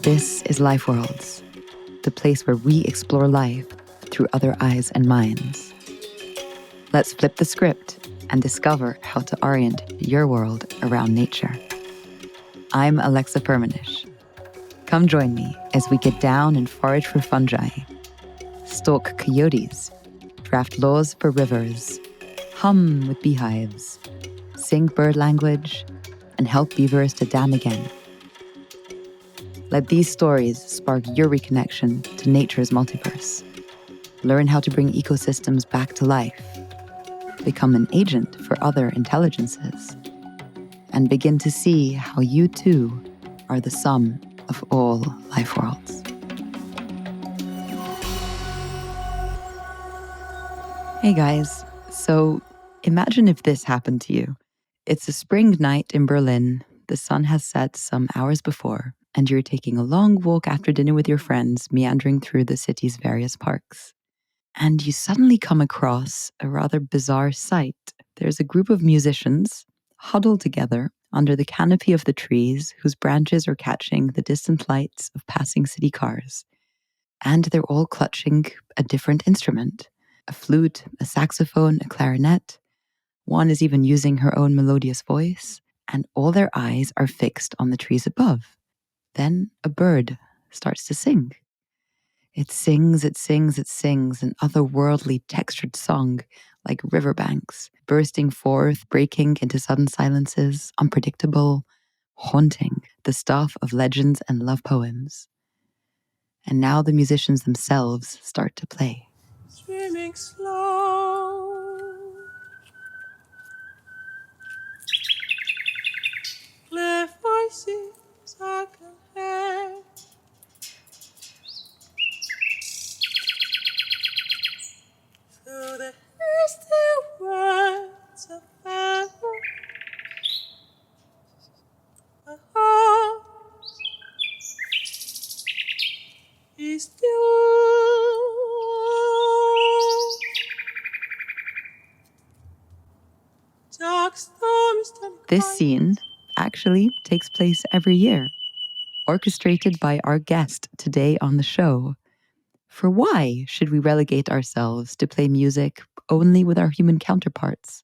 This is Life Worlds, the place where we explore life through other eyes and minds. Let's flip the script and discover how to orient your world around nature. I'm Alexa Permanish. Come join me as we get down and forage for fungi, stalk coyotes, draft laws for rivers, hum with beehives, sing bird language, and help beavers to dam again. Let these stories spark your reconnection to nature's multiverse. Learn how to bring ecosystems back to life, become an agent for other intelligences, and begin to see how you too are the sum of all life worlds. Hey guys, so imagine if this happened to you. It's a spring night in Berlin, the sun has set some hours before, and you're taking a long walk after dinner with your friends, meandering through the city's various parks. And you suddenly come across a rather bizarre sight. There's a group of musicians huddled together under the canopy of the trees whose branches are catching the distant lights of passing city cars. And they're all clutching a different instrument. A flute, a saxophone, a clarinet. One is even using her own melodious voice, and all their eyes are fixed on the trees above. Then a bird starts to sing. It sings, an otherworldly textured song like riverbanks, bursting forth, breaking into sudden silences, unpredictable, haunting, the stuff of legends and love poems. And now the musicians themselves start to play. Swimming slow, clear voices I can hear. Through the hasty words of heaven, my heart is still. Dark storms turn This scene actually takes place every year, orchestrated by our guest today on the show. For why should we relegate ourselves to play music only with our human counterparts?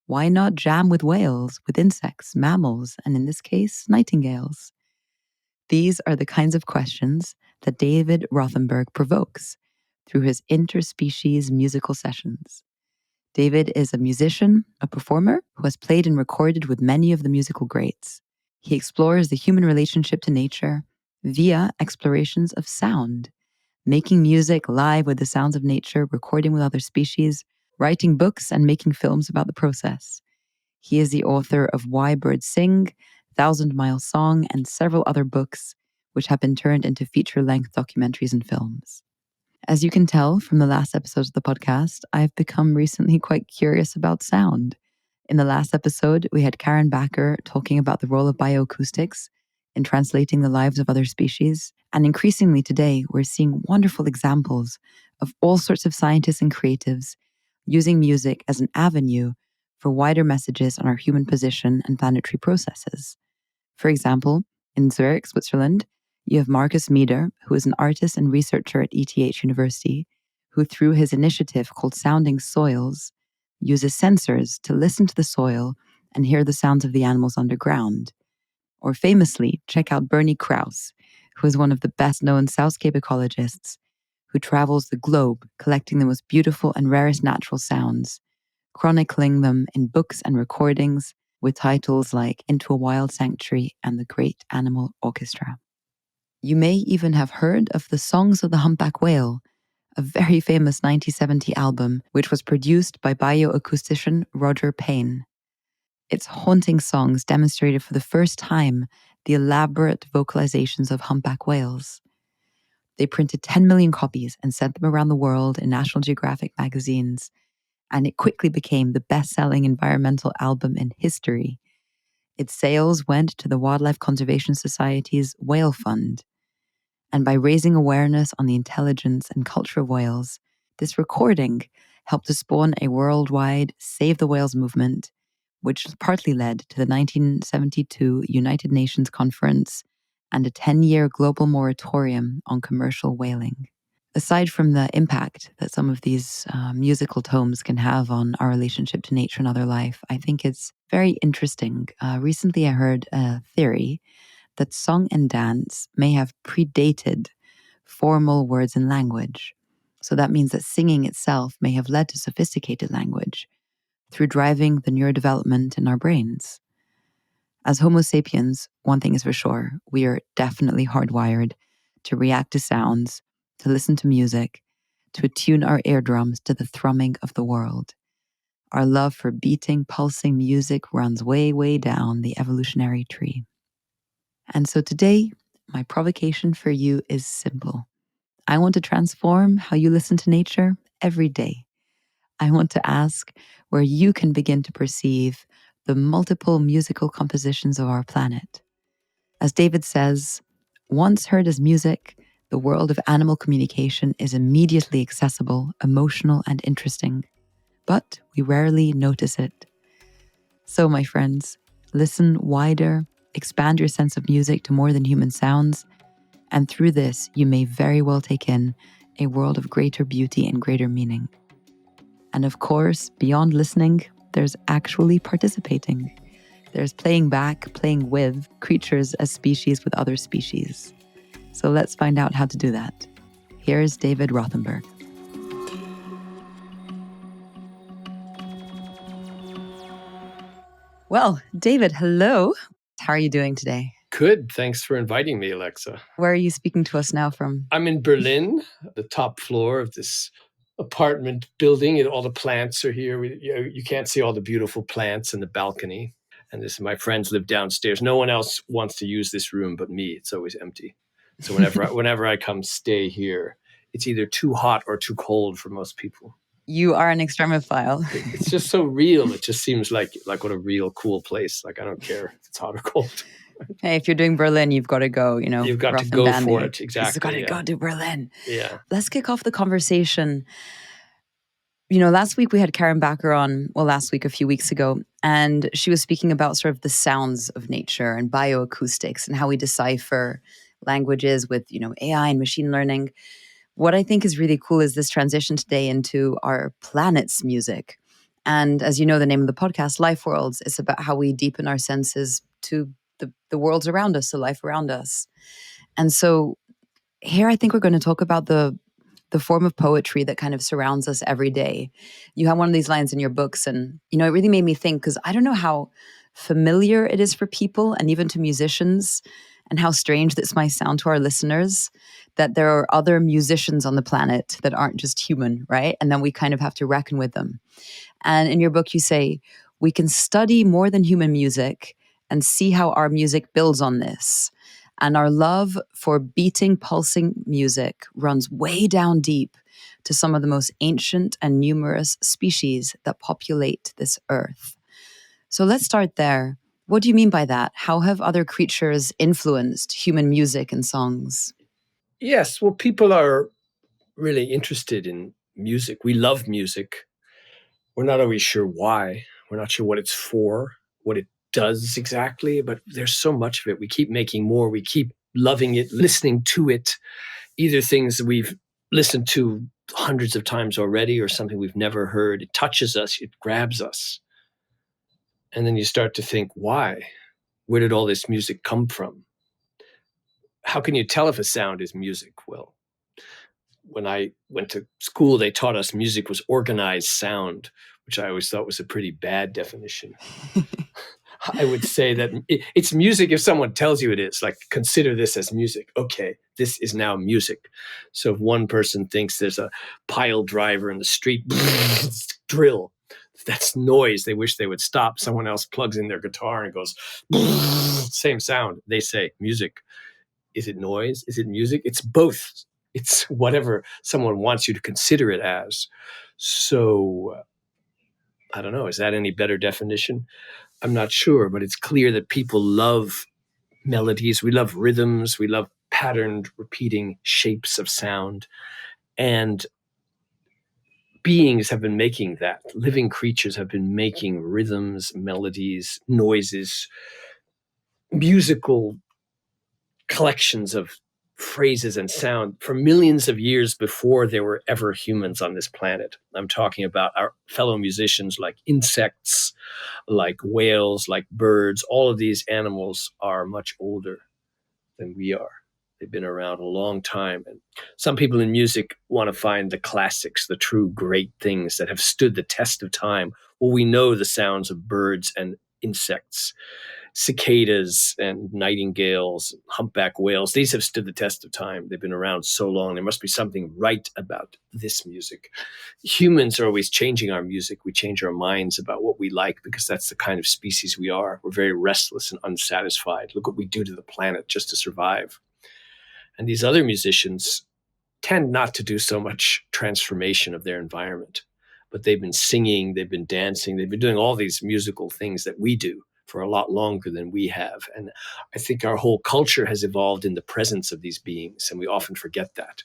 Why not jam with whales, with insects, mammals, and in this case, nightingales? These are the kinds of questions that David Rothenberg provokes through his Interspecies musical sessions. David is a musician, a performer who has played and recorded with many of the musical greats. He explores the human relationship to nature via explorations of sound, making music live with the sounds of nature, recording with other species, writing books and making films about the process. He is the author of Why Birds Sing, 1,000-Mile Song, and several other books, which have been turned into feature-length documentaries and films. As you can tell from the last episodes of the podcast, I've become recently quite curious about sound. In the last episode, we had Karen Backer talking about the role of bioacoustics in translating the lives of other species. And increasingly today, we're seeing wonderful examples of all sorts of scientists and creatives using music as an avenue for wider messages on our human position and planetary processes. For example, in Zurich, Switzerland, you have Marcus Mieder, who is an artist and researcher at ETH University, who through his initiative called Sounding Soils, uses sensors to listen to the soil and hear the sounds of the animals underground. Or famously, check out Bernie Krause, who is one of the best-known soundscape ecologists, who travels the globe collecting the most beautiful and rarest natural sounds, chronicling them in books and recordings with titles like Into a Wild Sanctuary and The Great Animal Orchestra. You may even have heard of the Songs of the Humpback Whale, a very famous 1970 album which was produced by bioacoustician Roger Payne. Its haunting songs demonstrated for the first time the elaborate vocalizations of humpback whales. They printed 10 million copies and sent them around the world in National Geographic magazines, and it quickly became the best-selling environmental album in history. Its sales went to the Wildlife Conservation Society's Whale Fund. And by raising awareness on the intelligence and culture of whales, this recording helped to spawn a worldwide Save the Whales movement, which partly led to the 1972 United Nations Conference and a 10-year global moratorium on commercial whaling. Aside from the impact that some of these musical tomes can have on our relationship to nature and other life, I think it's very interesting. Recently, I heard a theory that song and dance may have predated formal words and language. So that means that singing itself may have led to sophisticated language through driving the neurodevelopment in our brains. As Homo sapiens, one thing is for sure, we are definitely hardwired to react to sounds, to listen to music, to attune our eardrums to the thrumming of the world. Our love for beating, pulsing music runs way, way down the evolutionary tree. And so today, my provocation for you is simple. I want to transform how you listen to nature every day. I want to ask where you can begin to perceive the multiple musical compositions of our planet. As David says, once heard as music, the world of animal communication is immediately accessible, emotional, and interesting. But we rarely notice it. So, my friends, listen wider, expand your sense of music to more than human sounds, and through this, you may very well take in a world of greater beauty and greater meaning. And of course, beyond listening, there's actually participating. There's playing back, playing with creatures as species with other species. So let's find out how to do that. Here's David Rothenberg. Well, David, hello. How are you doing today? Good. Thanks for inviting me, Alexa. Where are you speaking to us now from? I'm in Berlin, the top floor of this apartment building, and all the plants are here. You can't see all the beautiful plants in the balcony. And my friends live downstairs. No one else wants to use this room but me. It's always empty. So whenever I come stay here, it's either too hot or too cold for most people. You are an extremophile. It's just so real. It just seems like what a real cool place. Like, I don't care if it's hot or cold. Hey, if you're doing Berlin, you've got to go, You've got to go for it. Exactly. You've got to go to Berlin. Yeah. Let's kick off the conversation. Last week we had Karen Backer on, a few weeks ago, and she was speaking about sort of the sounds of nature and bioacoustics and how we decipher languages with, AI and machine learning. What I think is really cool is this transition today into our planet's music. And as you know, the name of the podcast, Life Worlds, is about how we deepen our senses to the worlds around us, the life around us. And so here I think we're going to talk about the form of poetry that kind of surrounds us every day. You have one of these lines in your books, and it really made me think, because I don't know how familiar it is for people and even to musicians, and how strange this might sound to our listeners, that there are other musicians on the planet that aren't just human, right? And then we kind of have to reckon with them. And in your book, you say, we can study more than human music and see how our music builds on this. And our love for beating, pulsing music runs way down deep to some of the most ancient and numerous species that populate this earth. So let's start there. What do you mean by that? How have other creatures influenced human music and songs? Yes, well, people are really interested in music. We love music. We're not always sure why. We're not sure what it's for, what it does exactly, but there's so much of it. We keep making more. We keep loving it, listening to it, either things we've listened to hundreds of times already or something we've never heard. It touches us. It grabs us. And then you start to think, why? Where did all this music come from? How can you tell if a sound is music? Well, when I went to school, they taught us music was organized sound, which I always thought was a pretty bad definition. I would say that it's music if someone tells you it is, like, consider this as music. Okay, this is now music. So if one person thinks there's a pile driver in the street, drill, that's noise. They wish they would stop. Someone else plugs in their guitar and goes, same sound. They say music. Is it noise? Is it music? It's both. It's whatever someone wants you to consider it as. So I don't know. Is that any better definition? I'm not sure, but it's clear that people love melodies. We love rhythms. We love patterned, repeating shapes of sound. And beings have been making that. Living creatures have been making rhythms, melodies, noises, musical collections of phrases and sound for millions of years before there were ever humans on this planet. I'm talking about our fellow musicians like insects, like whales, like birds. All of these animals are much older than we are. They've been around a long time. And some people in music want to find the classics, the true great things that have stood the test of time. Well, we know the sounds of birds and insects, cicadas and nightingales, humpback whales. These have stood the test of time. They've been around so long. There must be something right about this music. Humans are always changing our music. We change our minds about what we like because that's the kind of species we are. We're very restless and unsatisfied. Look what we do to the planet just to survive. And these other musicians tend not to do so much transformation of their environment, but they've been singing, they've been dancing, they've been doing all these musical things that we do for a lot longer than we have. And I think our whole culture has evolved in the presence of these beings, and we often forget that.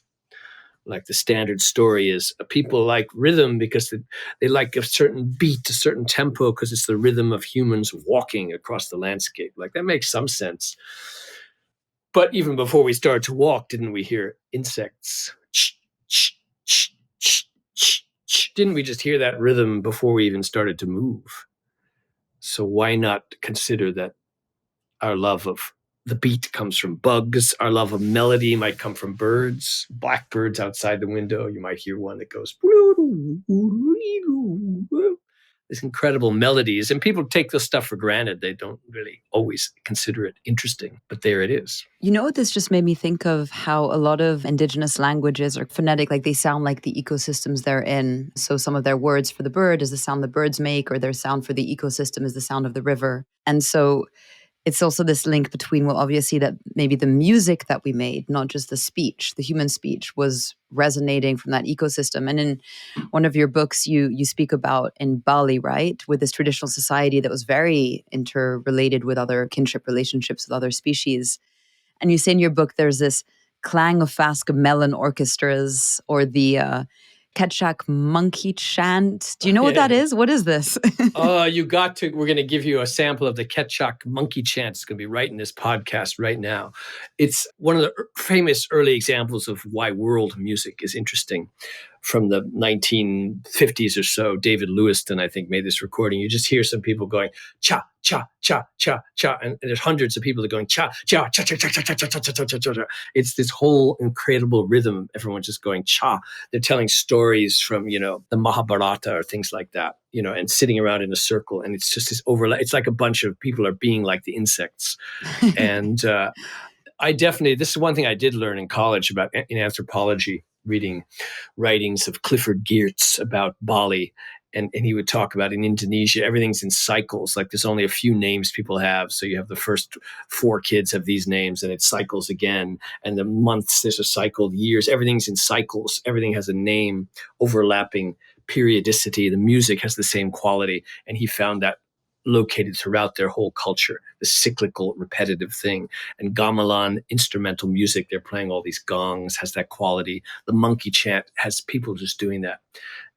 Like the standard story is people like rhythm because they like a certain beat, a certain tempo, because it's the rhythm of humans walking across the landscape. Like that makes some sense. But even before we started to walk, didn't we hear insects? Didn't we just hear that rhythm before we even started to move? So why not consider that our love of the beat comes from bugs, our love of melody might come from birds, blackbirds outside the window. You might hear one that goes, these incredible melodies. And people take this stuff for granted. They don't really always consider it interesting, but there it is. You know what this just made me think of? How a lot of indigenous languages are phonetic, like they sound like the ecosystems they're in. So some of their words for the bird is the sound the birds make, or their sound for the ecosystem is the sound of the river. And so it's also this link between, well, obviously that maybe the music that we made, not just the speech, the human speech, was resonating from that ecosystem. And in one of your books, you speak about in Bali, right, with this traditional society that was very interrelated with other kinship relationships with other species. And you say in your book, there's this clang of Fasca melon orchestras, or the Ketchak monkey chant. Do you know what that is? What is this? We're going to give you a sample of the Ketchak monkey chant. It's going to be right in this podcast right now. It's one of the famous early examples of why world music is interesting. From the 1950s or so, David Lewiston, I think, made this recording. You just hear some people going, cha, cha, cha, cha, cha. And there's hundreds of people that are going, cha, cha, cha, cha, cha, cha, cha, cha, cha, cha, cha, cha. It's this whole incredible rhythm. Everyone's just going, cha. They're telling stories from, the Mahabharata or things like that, and sitting around in a circle. And it's just this overlap. It's like a bunch of people are being like the insects. And this is one thing I did learn in college in anthropology, reading writings of Clifford Geertz about Bali. And he would talk about in Indonesia, everything's in cycles. Like there's only a few names people have. So you have the first 4 kids have these names and it cycles again. And the months, there's a cycle, the years, everything's in cycles. Everything has a name, overlapping periodicity. The music has the same quality. And he found that located throughout their whole culture, the cyclical, repetitive thing. And gamelan, instrumental music, they're playing all these gongs, has that quality. The monkey chant has people just doing that.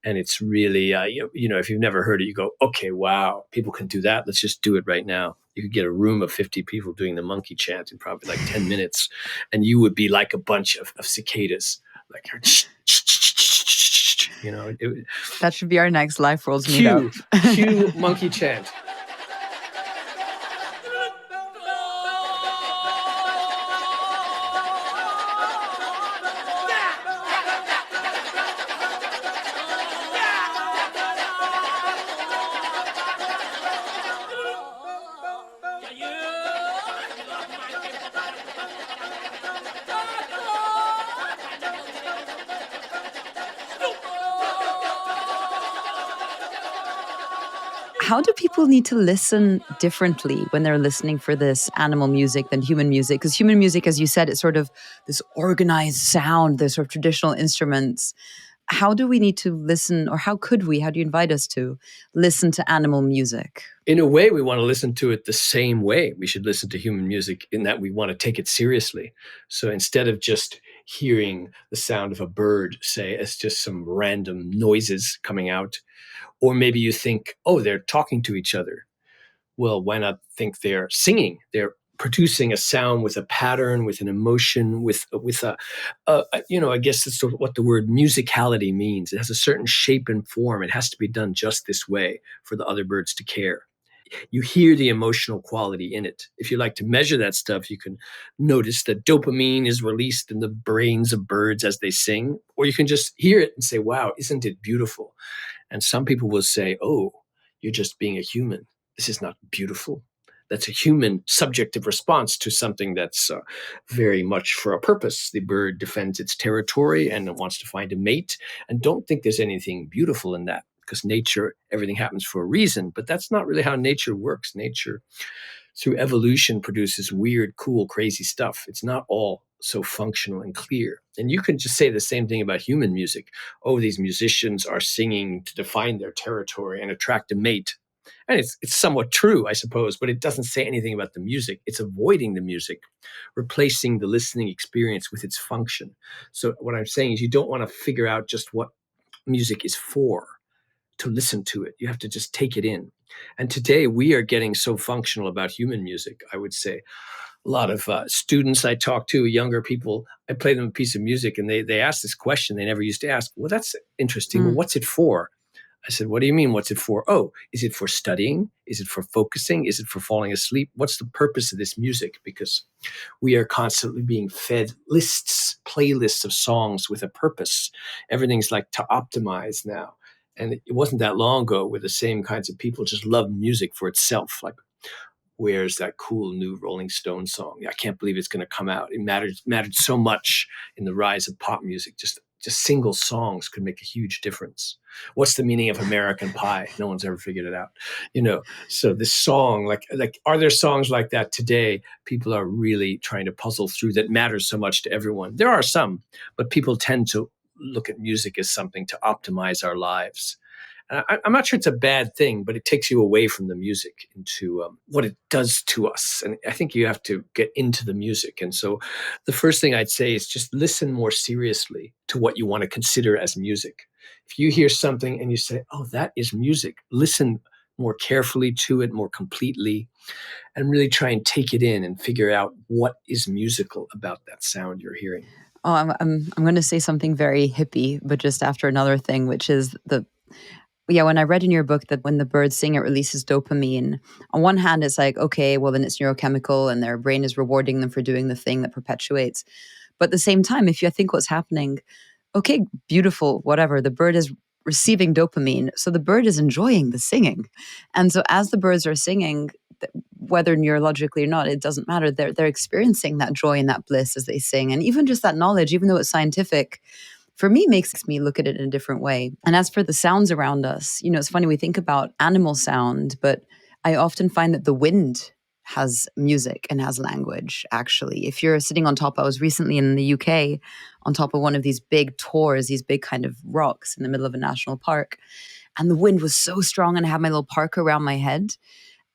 And it's really, if you've never heard it, you go, okay, wow, people can do that. Let's just do it right now. You could get a room of 50 people doing the monkey chant in probably like 10 minutes. And you would be like a bunch of cicadas, like, that should be our next Life Worlds meetup. Cue monkey chant. How do people need to listen differently when they're listening for this animal music than human music? Because human music, as you said, it's sort of this organized sound, there's sort of traditional instruments. How do we need to listen, or how do you invite us to listen to animal music? In a way, we want to listen to it the same way we should listen to human music, in that we want to take it seriously. So instead of just hearing the sound of a bird, say, as just some random noises coming out. Or maybe you think, oh, they're talking to each other. Well, why not think they're singing? They're producing a sound with a pattern, with an emotion, with I guess that's what the word musicality means. It has a certain shape and form. It has to be done just this way for the other birds to care. You hear the emotional quality in it. If you like to measure that stuff, you can notice that dopamine is released in the brains of birds as they sing, or you can just hear it and say, wow, isn't it beautiful? And some people will say, oh, you're just being a human. This is not beautiful. That's a human subjective response to something that's very much for a purpose. The bird defends its territory and it wants to find a mate. And don't think there's anything beautiful in that, because nature, everything happens for a reason. But that's not really how nature works. Nature, through evolution, produces weird, cool, crazy stuff. It's not all so functional and clear. And you can just say the same thing about human music. Oh, these musicians are singing to define their territory and attract a mate. And it's somewhat true, I suppose, but it doesn't say anything about the music. It's avoiding the music, replacing the listening experience with its function. So what I'm saying is you don't want to figure out just what music is for to listen to it. You have to just take it in. And today we are getting so functional about human music, I would say. A lot of students I talk to, younger people, I play them a piece of music and they ask this question they never used to ask. Well, that's interesting. Well, what's it for? I said, what do you mean, what's it for? Oh, is it for studying? Is it for focusing? Is it for falling asleep? What's the purpose of this music? Because we are constantly being fed lists, playlists of songs with a purpose. Everything's like to optimize now. And it wasn't that long ago where the same kinds of people just loved music for itself. Like, where's that cool new Rolling Stone song? I can't believe it's going to come out. It mattered so much in the rise of pop music. Just single songs could make a huge difference. What's the meaning of American Pie? No one's ever figured it out. So this song, like, are there songs like that today? People are really trying to puzzle through that matters so much to everyone. There are some, but people tend to look at music as something to optimize our lives. I'm not sure it's a bad thing, but it takes you away from the music into what it does to us. And I think you have to get into the music. And so the first thing I'd say is just listen more seriously to what you want to consider as music. If you hear something and you say, oh, that is music, listen more carefully to it, more completely, and really try and take it in and figure out what is musical about that sound you're hearing. Oh, I'm going to say something very hippie, but just after another thing, which is when I read in your book that when the birds sing, it releases dopamine. On one hand, it's like, okay, well, then it's neurochemical and their brain is rewarding them for doing the thing that perpetuates. But at the same time, if you think what's happening, okay, beautiful, whatever, the bird is receiving dopamine. So the bird is enjoying the singing. And so as the birds are singing, whether neurologically or not, it doesn't matter. They're experiencing that joy and that bliss as they sing. And even just that knowledge, even though it's scientific, for me, makes me look at it in a different way. And as for the sounds around us, it's funny, we think about animal sound, but I often find that the wind has music and has language, actually. If you're sitting on top, I was recently in the UK on top of one of these big tors, these big kind of rocks in the middle of a national park. And the wind was so strong and I had my little parka around my head.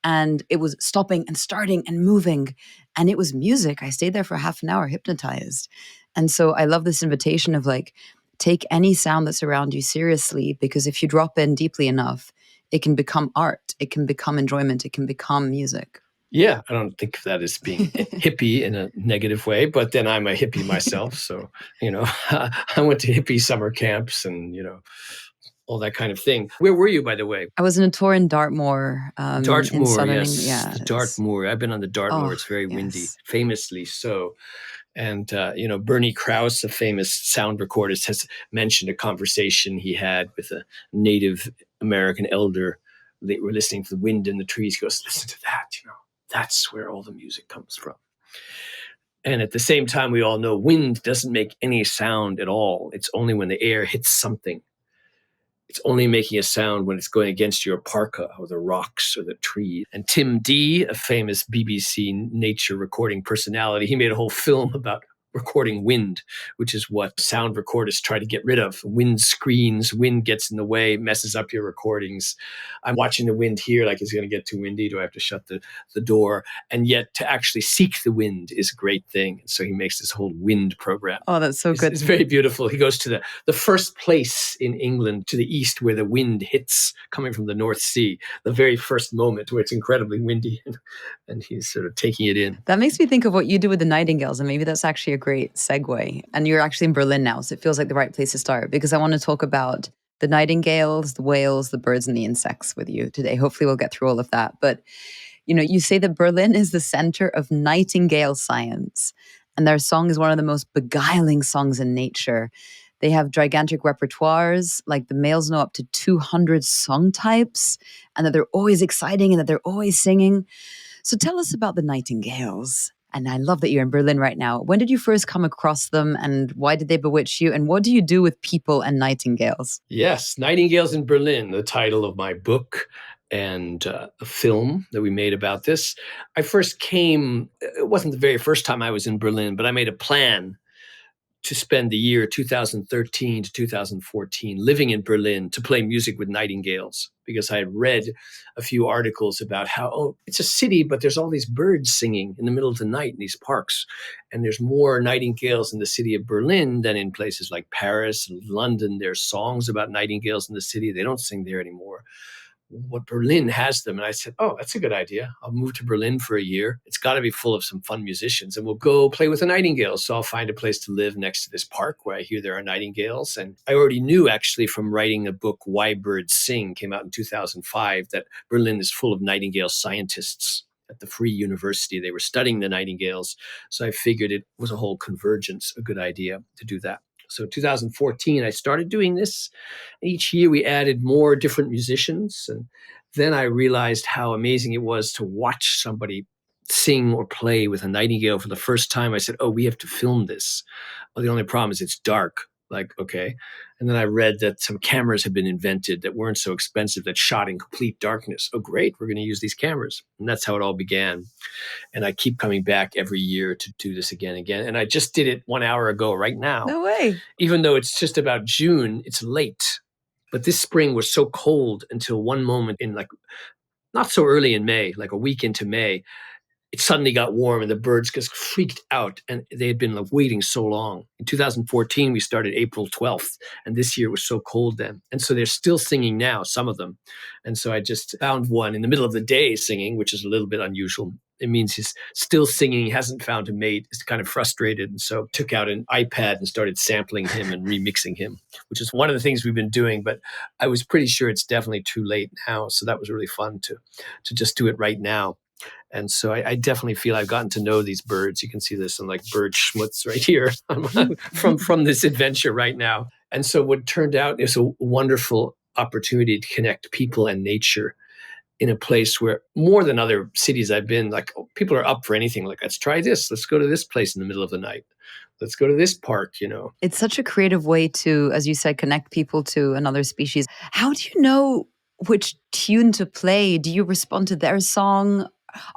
And it was stopping and starting and moving. And it was music. I stayed there for half an hour hypnotized. And so I love this invitation of like, take any sound that's around you seriously, because if you drop in deeply enough, it can become art. It can become enjoyment. It can become music. Yeah, I don't think of that as being hippie in a negative way, but then I'm a hippie myself. So, I went to hippie summer camps and, all that kind of thing. Where were you, by the way? I was in a tour in Dartmoor. In southern yes. Yeah, Dartmoor. I've been on the Dartmoor. It's very windy, famously so. And, Bernie Krause, a famous sound recordist, has mentioned a conversation he had with a Native American elder. They were listening to the wind in the trees. He goes, listen to that, that's where all the music comes from. And at the same time, we all know wind doesn't make any sound at all. It's only when the air hits something. It's only making a sound when it's going against your parka or the rocks or the trees. And Tim Dee, a famous BBC nature recording personality, he made a whole film about recording wind, which is what sound recorders try to get rid of. Wind screens, wind gets in the way, messes up your recordings. I'm watching the wind here, like it's going to get too windy. Do I have to shut the door? And yet to actually seek the wind is a great thing. So he makes this whole wind program. Oh, that's so good. It's very beautiful. He goes to the first place in England to the east where the wind hits coming from the North Sea, the very first moment where it's incredibly windy, and he's sort of taking it in. That makes me think of what you do with the nightingales, and maybe that's actually a great segue. And you're actually in Berlin now, so it feels like the right place to start, because I want to talk about the nightingales, the whales, the birds, and the insects with you today. Hopefully we'll get through all of that. But, you say that Berlin is the center of nightingale science, and their song is one of the most beguiling songs in nature. They have gigantic repertoires, like the males know up to 200 song types, and that they're always exciting and that they're always singing. So tell us about the nightingales. And I love that you're in Berlin right now. When did you first come across them, and why did they bewitch you? And what do you do with people and nightingales? Yes, Nightingales in Berlin, the title of my book and a film that we made about this. I first came, it wasn't the very first time I was in Berlin, but I made a plan to spend the year 2013 to 2014 living in Berlin to play music with nightingales, because I had read a few articles about how, it's a city, but there's all these birds singing in the middle of the night in these parks. And there's more nightingales in the city of Berlin than in places like Paris and London. There's songs about nightingales in the city. They don't sing there anymore. What Berlin has them. And I said, oh, that's a good idea. I'll move to Berlin for a year. It's got to be full of some fun musicians, and we'll go play with the nightingales. So I'll find a place to live next to this park where I hear there are nightingales. And I already knew, actually, from writing a book, Why Birds Sing, came out in 2005, that Berlin is full of nightingale scientists. At the Free University, they were studying the nightingales. So I figured it was a whole convergence, a good idea to do that. So 2014, I started doing this. Each year we added more different musicians. And then I realized how amazing it was to watch somebody sing or play with a nightingale for the first time. I said, oh, we have to film this. Well, the only problem is it's dark. Like, okay. And then I read that some cameras had been invented that weren't so expensive, that shot in complete darkness. Oh, great. We're going to use these cameras. And that's how it all began. And I keep coming back every year to do this again and again. And I just did it 1 hour ago right now. No way. Even though it's just about June, it's late. But this spring was so cold until one moment in, like, not so early in May, like a week into May, it suddenly got warm and the birds just freaked out, and they had been, like, waiting so long. In 2014, we started April 12th, and this year it was so cold then. And so they're still singing now, some of them. And so I just found one in the middle of the day singing, which is a little bit unusual. It means he's still singing. He hasn't found a mate. He's kind of frustrated. And so took out an iPad and started sampling him and remixing him, which is one of the things we've been doing. But I was pretty sure it's definitely too late now. So that was really fun to just do it right now. And so I definitely feel I've gotten to know these birds. You can see this in, like, bird schmutz right here from this adventure right now. And so what turned out is a wonderful opportunity to connect people and nature in a place where, more than other cities I've been, like, people are up for anything. Like, let's try this. Let's go to this place in the middle of the night. Let's go to this park, It's such a creative way to, as you said, connect people to another species. How do you know which tune to play? Do you respond to their song?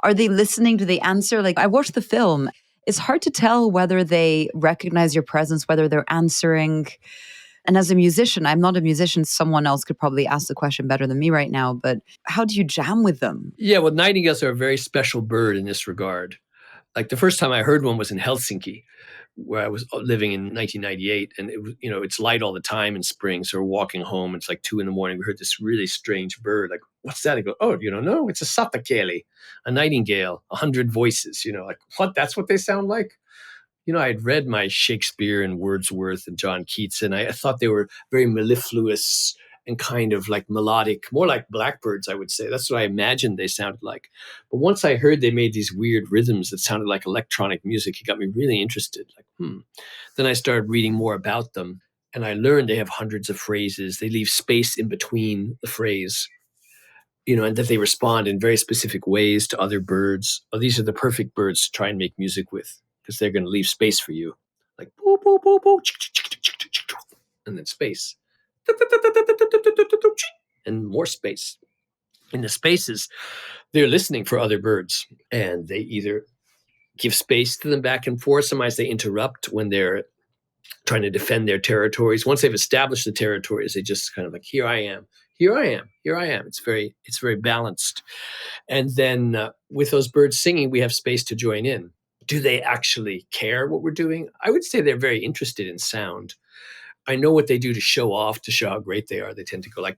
Are they listening? Do they answer? Like, I watched the film. It's hard to tell whether they recognize your presence, whether they're answering. And as a musician, I'm not a musician. Someone else could probably ask the question better than me right now. But how do you jam with them? Yeah, well, nightingales are a very special bird in this regard. Like, the first time I heard one was in Helsinki, where I was living in 1998, and it was, it's light all the time in spring. So we're walking home. It's like 2 a.m. We heard this really strange bird. Like, what's that? I go, oh, you don't know? It's a sapakele, a nightingale, 100 voices. Like, what? That's what they sound like? I'd read my Shakespeare and Wordsworth and John Keats, and I thought they were very mellifluous and kind of like melodic, more like blackbirds, I would say. That's what I imagined they sounded like. But once I heard they made these weird rhythms that sounded like electronic music, it got me really interested. Like, Then I started reading more about them, and I learned they have hundreds of phrases. They leave space in between the phrase, and that they respond in very specific ways to other birds. Oh, these are the perfect birds to try and make music with, because they're going to leave space for you. Like, boo, boo, boo, boo, and then space. And more space. In the spaces, they're listening for other birds, and they either give space to them back and forth. Sometimes they interrupt when they're trying to defend their territories. Once they've established the territories, they just kind of like, here I am, here I am, here I am. It's very balanced. And then with those birds singing, we have space to join in. Do they actually care what we're doing? I would say they're very interested in sound. I know what they do to show off, to show how great they are. They tend to go like,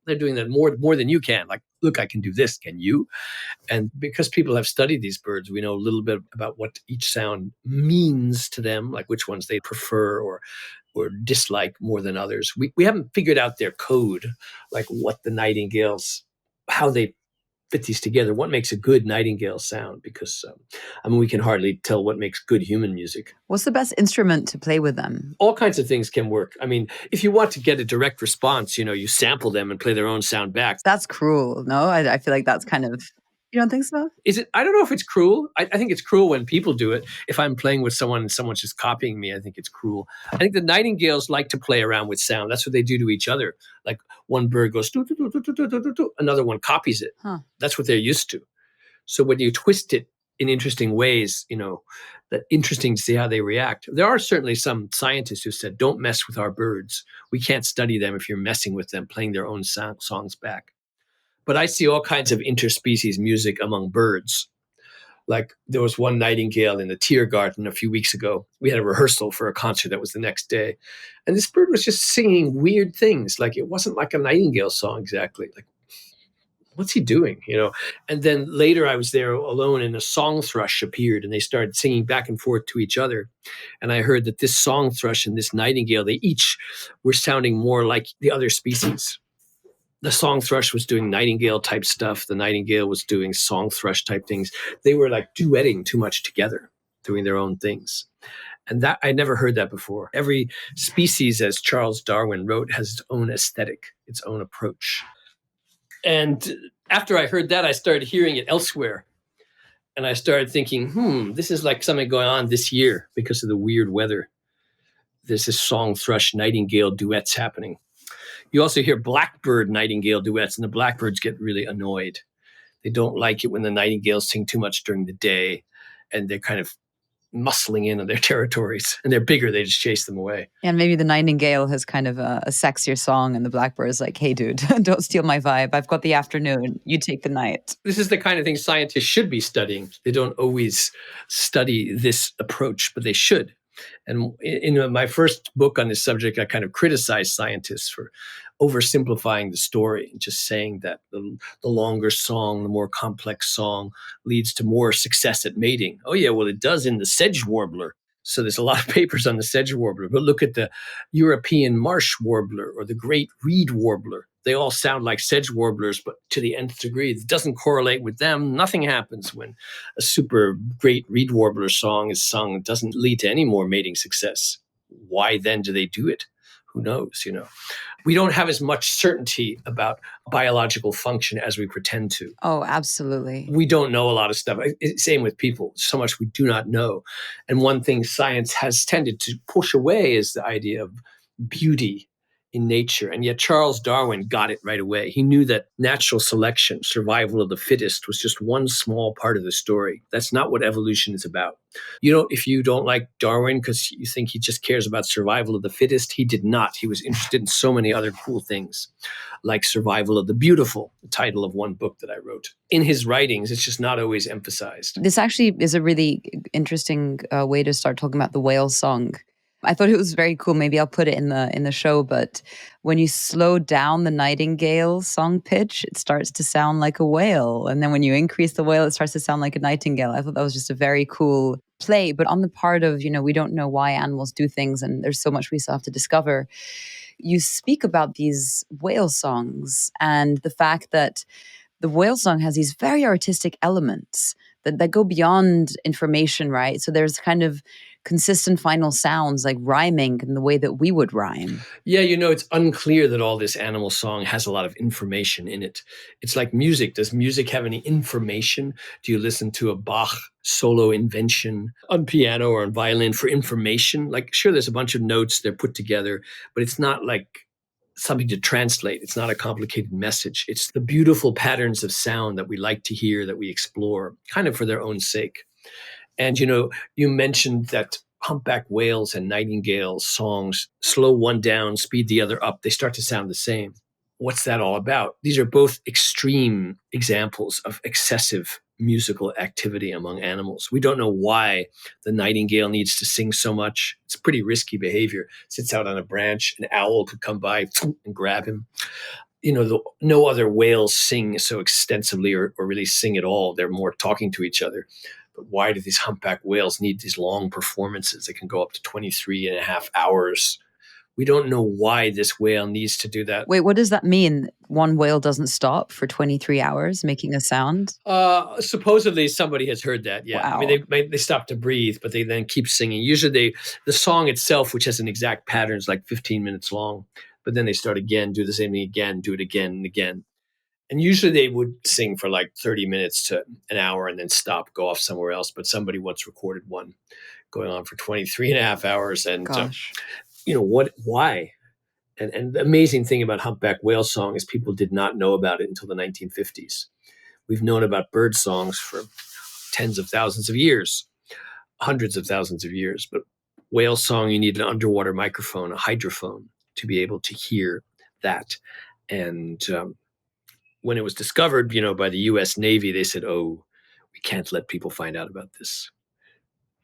they're doing that more than you can. Like, look, I can do this. Can you? And because people have studied these birds, we know a little bit about what each sound means to them, like which ones they prefer or dislike more than others. We haven't figured out their code, like what the nightingales, how they fit these together, what makes a good nightingale sound, because we can hardly tell what makes good human music. What's the best instrument to play with them? All kinds of things can work. I mean, if you want to get a direct response, you sample them and play their own sound back. That's cruel, no? I feel like that's kind of, you don't think so? Is it? I don't know if it's cruel. I think it's cruel when people do it. If I'm playing with someone and someone's just copying me, I think it's cruel. I think the nightingales like to play around with sound. That's what they do to each other. Like one bird goes, doo, doo, doo, doo, doo, doo, doo, doo. Another one copies it. Huh. That's what they're used to. So when you twist it in interesting ways, that's interesting to see how they react. There are certainly some scientists who said, don't mess with our birds. We can't study them if you're messing with them, playing their own songs back. But I see all kinds of interspecies music among birds. Like there was one nightingale in the Tiergarten a few weeks ago. We had a rehearsal for a concert that was the next day. And this bird was just singing weird things. Like it wasn't like a nightingale song exactly. Like, what's he doing? And then later I was there alone and a song thrush appeared and they started singing back and forth to each other. And I heard that this song thrush and this nightingale, they each were sounding more like the other species. The song thrush was doing nightingale type stuff. The nightingale was doing song thrush type things. They were like duetting too much together, doing their own things. And that I never heard that before. Every species, as Charles Darwin wrote, has its own aesthetic, its own approach. And after I heard that, I started hearing it elsewhere. And I started thinking, this is like something going on this year because of the weird weather. There's this song thrush nightingale duets happening. You also hear blackbird nightingale duets, and the blackbirds get really annoyed. They don't like it when the nightingales sing too much during the day, and they're kind of muscling in on their territories. And they're bigger, they just chase them away. And maybe the nightingale has kind of a sexier song, and the blackbird is like, hey, dude, don't steal my vibe. I've got the afternoon. You take the night. This is the kind of thing scientists should be studying. They don't always study this approach, but they should. And in my first book on this subject, I kind of criticized scientists for oversimplifying the story and just saying that the longer song, the more complex song leads to more success at mating. Oh yeah, well it does in the sedge warbler. So there's a lot of papers on the sedge warbler, but look at the European marsh warbler or the great reed warbler. They all sound like sedge warblers, but to the nth degree, it doesn't correlate with them. Nothing happens when a super great reed warbler song is sung. It doesn't lead to any more mating success. Why then do they do it? Who knows, We don't have as much certainty about biological function as we pretend to. Oh, absolutely. We don't know a lot of stuff. Same with people. So much we do not know. And one thing science has tended to push away is the idea of beauty in nature. And yet Charles Darwin got it right away. He knew that natural selection, survival of the fittest, was just one small part of the story. That's not what evolution is about. If you don't like Darwin because you think he just cares about survival of the fittest, he did not. He was interested in so many other cool things, like survival of the beautiful, the title of one book that I wrote. In his writings, it's just not always emphasized. This actually is a really interesting way to start talking about the whale song. I thought it was very cool. Maybe I'll put it in the show, but when you slow down the nightingale song pitch, it starts to sound like a whale. And then when you increase the whale, it starts to sound like a nightingale. I thought that was just a very cool play. But on the part of, we don't know why animals do things and there's so much we still have to discover. You speak about these whale songs and the fact that the whale song has these very artistic elements that go beyond information, right? So there's kind of consistent final sounds like rhyming in the way that we would rhyme. Yeah, it's unclear that all this animal song has a lot of information in it. It's like music. Does music have any information? Do you listen to a Bach solo invention on piano or on violin for information? Like, sure, there's a bunch of notes, they're put together, but it's not like something to translate. It's not a complicated message. It's the beautiful patterns of sound that we like to hear, that we explore, kind of for their own sake. And, you mentioned that humpback whales and nightingales songs slow one down, speed the other up. They start to sound the same. What's that all about? These are both extreme examples of excessive musical activity among animals. We don't know why the nightingale needs to sing so much. It's pretty risky behavior. Sits out on a branch, an owl could come by and grab him. No other whales sing so extensively or really sing at all. They're more talking to each other. But why do these humpback whales need these long performances that can go up to 23 and a half hours? We don't know why this whale needs to do that. Wait, what does that mean? One whale doesn't stop for 23 hours making a sound? Supposedly somebody has heard that. Yeah. Wow. I mean, they stop to breathe, but they then keep singing. Usually the song itself, which has an exact pattern, is like 15 minutes long, but then they start again, do the same thing again, do it again and again. And usually they would sing for like 30 minutes to an hour and then stop, go off somewhere else. But somebody once recorded one going on for 23 and a half hours. And, Gosh. why? And the amazing thing about humpback whale song is people did not know about it until the 1950s. We've known about bird songs for tens of thousands of years, hundreds of thousands of years. But whale song, you need an underwater microphone, a hydrophone, to be able to hear that. And when it was discovered, by the U.S. Navy, they said, "Oh, we can't let people find out about this.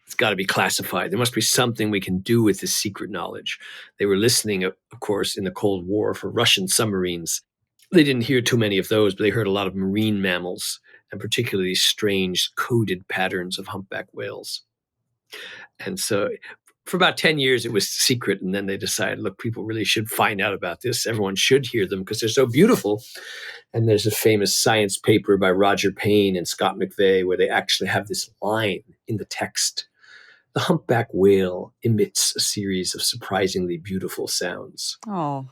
It's got to be classified. There must be something we can do with this secret knowledge." They were listening, of course, in the Cold War for Russian submarines. They didn't hear too many of those, but they heard a lot of marine mammals, and particularly strange coded patterns of humpback whales. And so for about 10 years, it was secret. And then they decided, look, people really should find out about this. Everyone should hear them because they're so beautiful. And there's a famous science paper by Roger Payne and Scott McVeigh where they actually have this line in the text: "The humpback whale emits a series of surprisingly beautiful sounds." Oh.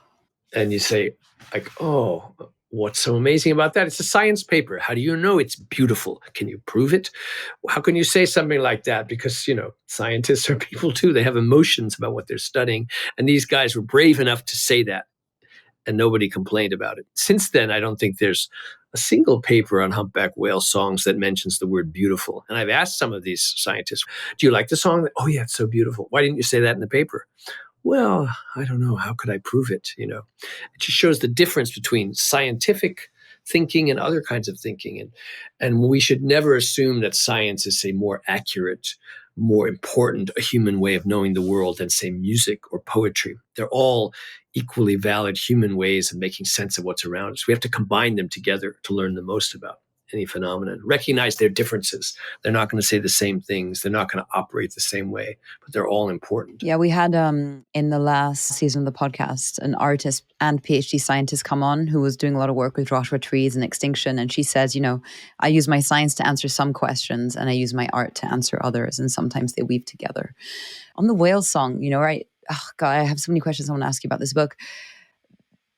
And you say, like, oh, what's so amazing about that? It's a science paper. How do you know it's beautiful? Can you prove it? How can you say something like that? Because, scientists are people too. They have emotions about what they're studying. And these guys were brave enough to say that. And nobody complained about it. Since then, I don't think there's a single paper on humpback whale songs that mentions the word beautiful. And I've asked some of these scientists, do you like the song? Oh, yeah, it's so beautiful. Why didn't you say that in the paper? Well, I don't know. How could I prove it? It just shows the difference between scientific thinking and other kinds of thinking. And we should never assume that science is, say, more accurate, more important, a human way of knowing the world than, say, music or poetry. They're all equally valid human ways of making sense of what's around us. We have to combine them together to learn the most about any phenomenon. Recognize their differences. They're not going to say the same things. They're not going to operate the same way, but they're all important. Yeah, we had in the last season of the podcast an artist and PhD scientist come on who was doing a lot of work with Joshua trees and extinction. And she says, I use my science to answer some questions and I use my art to answer others. And sometimes they weave together. On the whale song, right? Oh, God, I have so many questions I want to ask you about this book.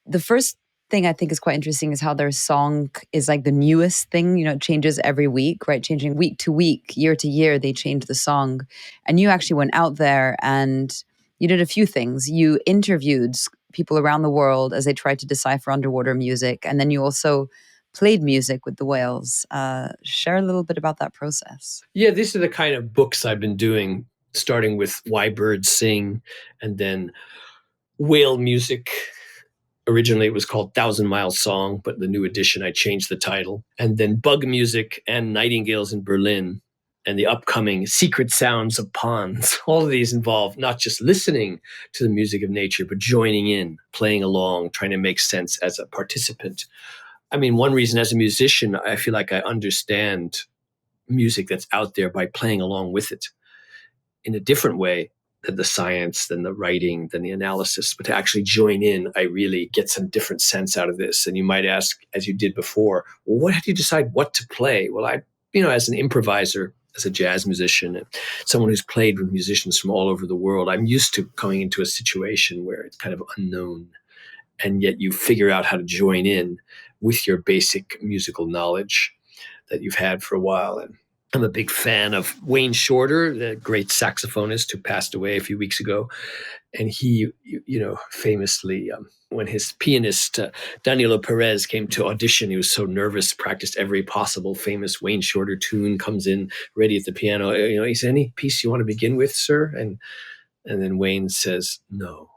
The first thing I think is quite interesting is how their song is like the newest thing. It changes every week, right? Changing week to week, year to year, they change the song. And you actually went out there and you did a few things. You interviewed people around the world as they tried to decipher underwater music. And then you also played music with the whales. Share a little bit about that process. Yeah, these are the kind of books I've been doing, starting with Why Birds Sing and then whale music. Originally, it was called Thousand Mile Song, but the new edition, I changed the title. And then Bug Music and Nightingales in Berlin, and the upcoming Secret Sounds of Ponds. All of these involve not just listening to the music of nature, but joining in, playing along, trying to make sense as a participant. I mean, one reason as a musician, I feel like I understand music that's out there by playing along with it in a different way than the science, than the writing, than the analysis. But to actually join in, I really get some different sense out of this. And you might ask, as you did before, well, what, how do you decide what to play? Well, as an improviser, as a jazz musician, and someone who's played with musicians from all over the world, I'm used to coming into a situation where it's kind of unknown. And yet you figure out how to join in with your basic musical knowledge that you've had for a while. And I'm a big fan of Wayne Shorter, the great saxophonist who passed away a few weeks ago. And he, famously when his pianist, Danilo Perez, came to audition. He was so nervous, practiced every possible famous Wayne Shorter tune, comes in ready at the piano. He said, any piece you want to begin with, sir? And then Wayne says, no,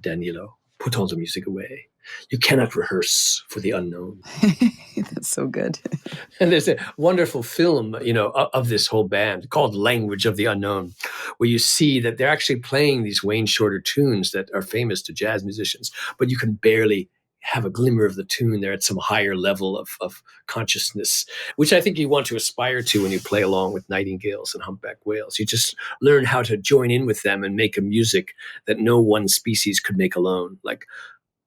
Danilo, put all the music away. You cannot rehearse for the unknown. That's so good. And there's a wonderful film, of this whole band called Language of the Unknown, where you see that they're actually playing these Wayne Shorter tunes that are famous to jazz musicians, but you can barely have a glimmer of the tune. They're at some higher level of consciousness, which I think you want to aspire to when you play along with nightingales and humpback whales. You just learn how to join in with them and make a music that no one species could make alone. Like,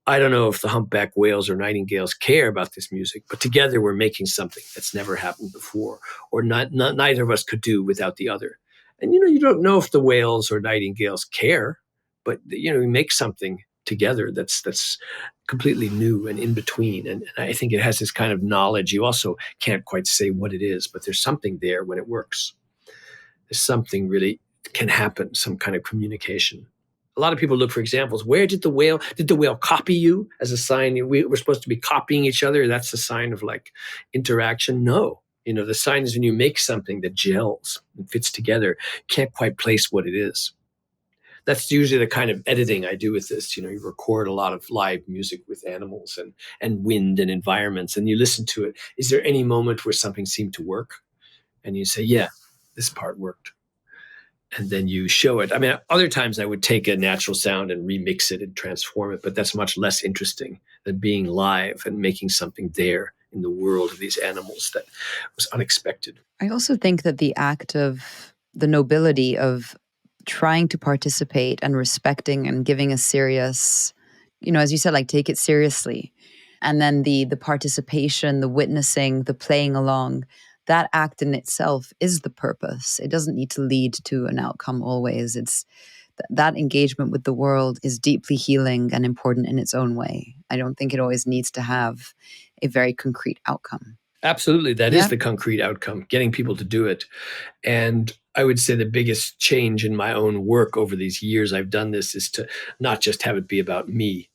I don't know if the humpback whales or nightingales care about this music, but together we're making something that's never happened before, or neither of us could do without the other. And you don't know if the whales or nightingales care, but we make something together that's completely new and in between. And I think it has this kind of knowledge. You also can't quite say what it is, but there's something there when it works. There's something really can happen, some kind of communication. A lot of people look for examples. Where did the whale copy you as a sign? We're supposed to be copying each other. That's a sign of like interaction. No, the sign is when you make something that gels and fits together. Can't quite place what it is. That's usually the kind of editing I do with this. You record a lot of live music with animals and wind and environments, and you listen to it. Is there any moment where something seemed to work? And you say, yeah, this part worked. And then you show it. I mean, other times I would take a natural sound and remix it and transform it, but that's much less interesting than being live and making something there in the world of these animals that was unexpected. I also think that the act of the nobility of trying to participate and respecting and giving a serious, as you said, like take it seriously. And then the participation, the witnessing, the playing along, that act in itself is the purpose. It doesn't need to lead to an outcome always. It's that engagement with the world is deeply healing and important in its own way. I don't think it always needs to have a very concrete outcome. Absolutely. That is the concrete outcome, getting people to do it. And I would say the biggest change in my own work over these years I've done this is to not just have it be about me.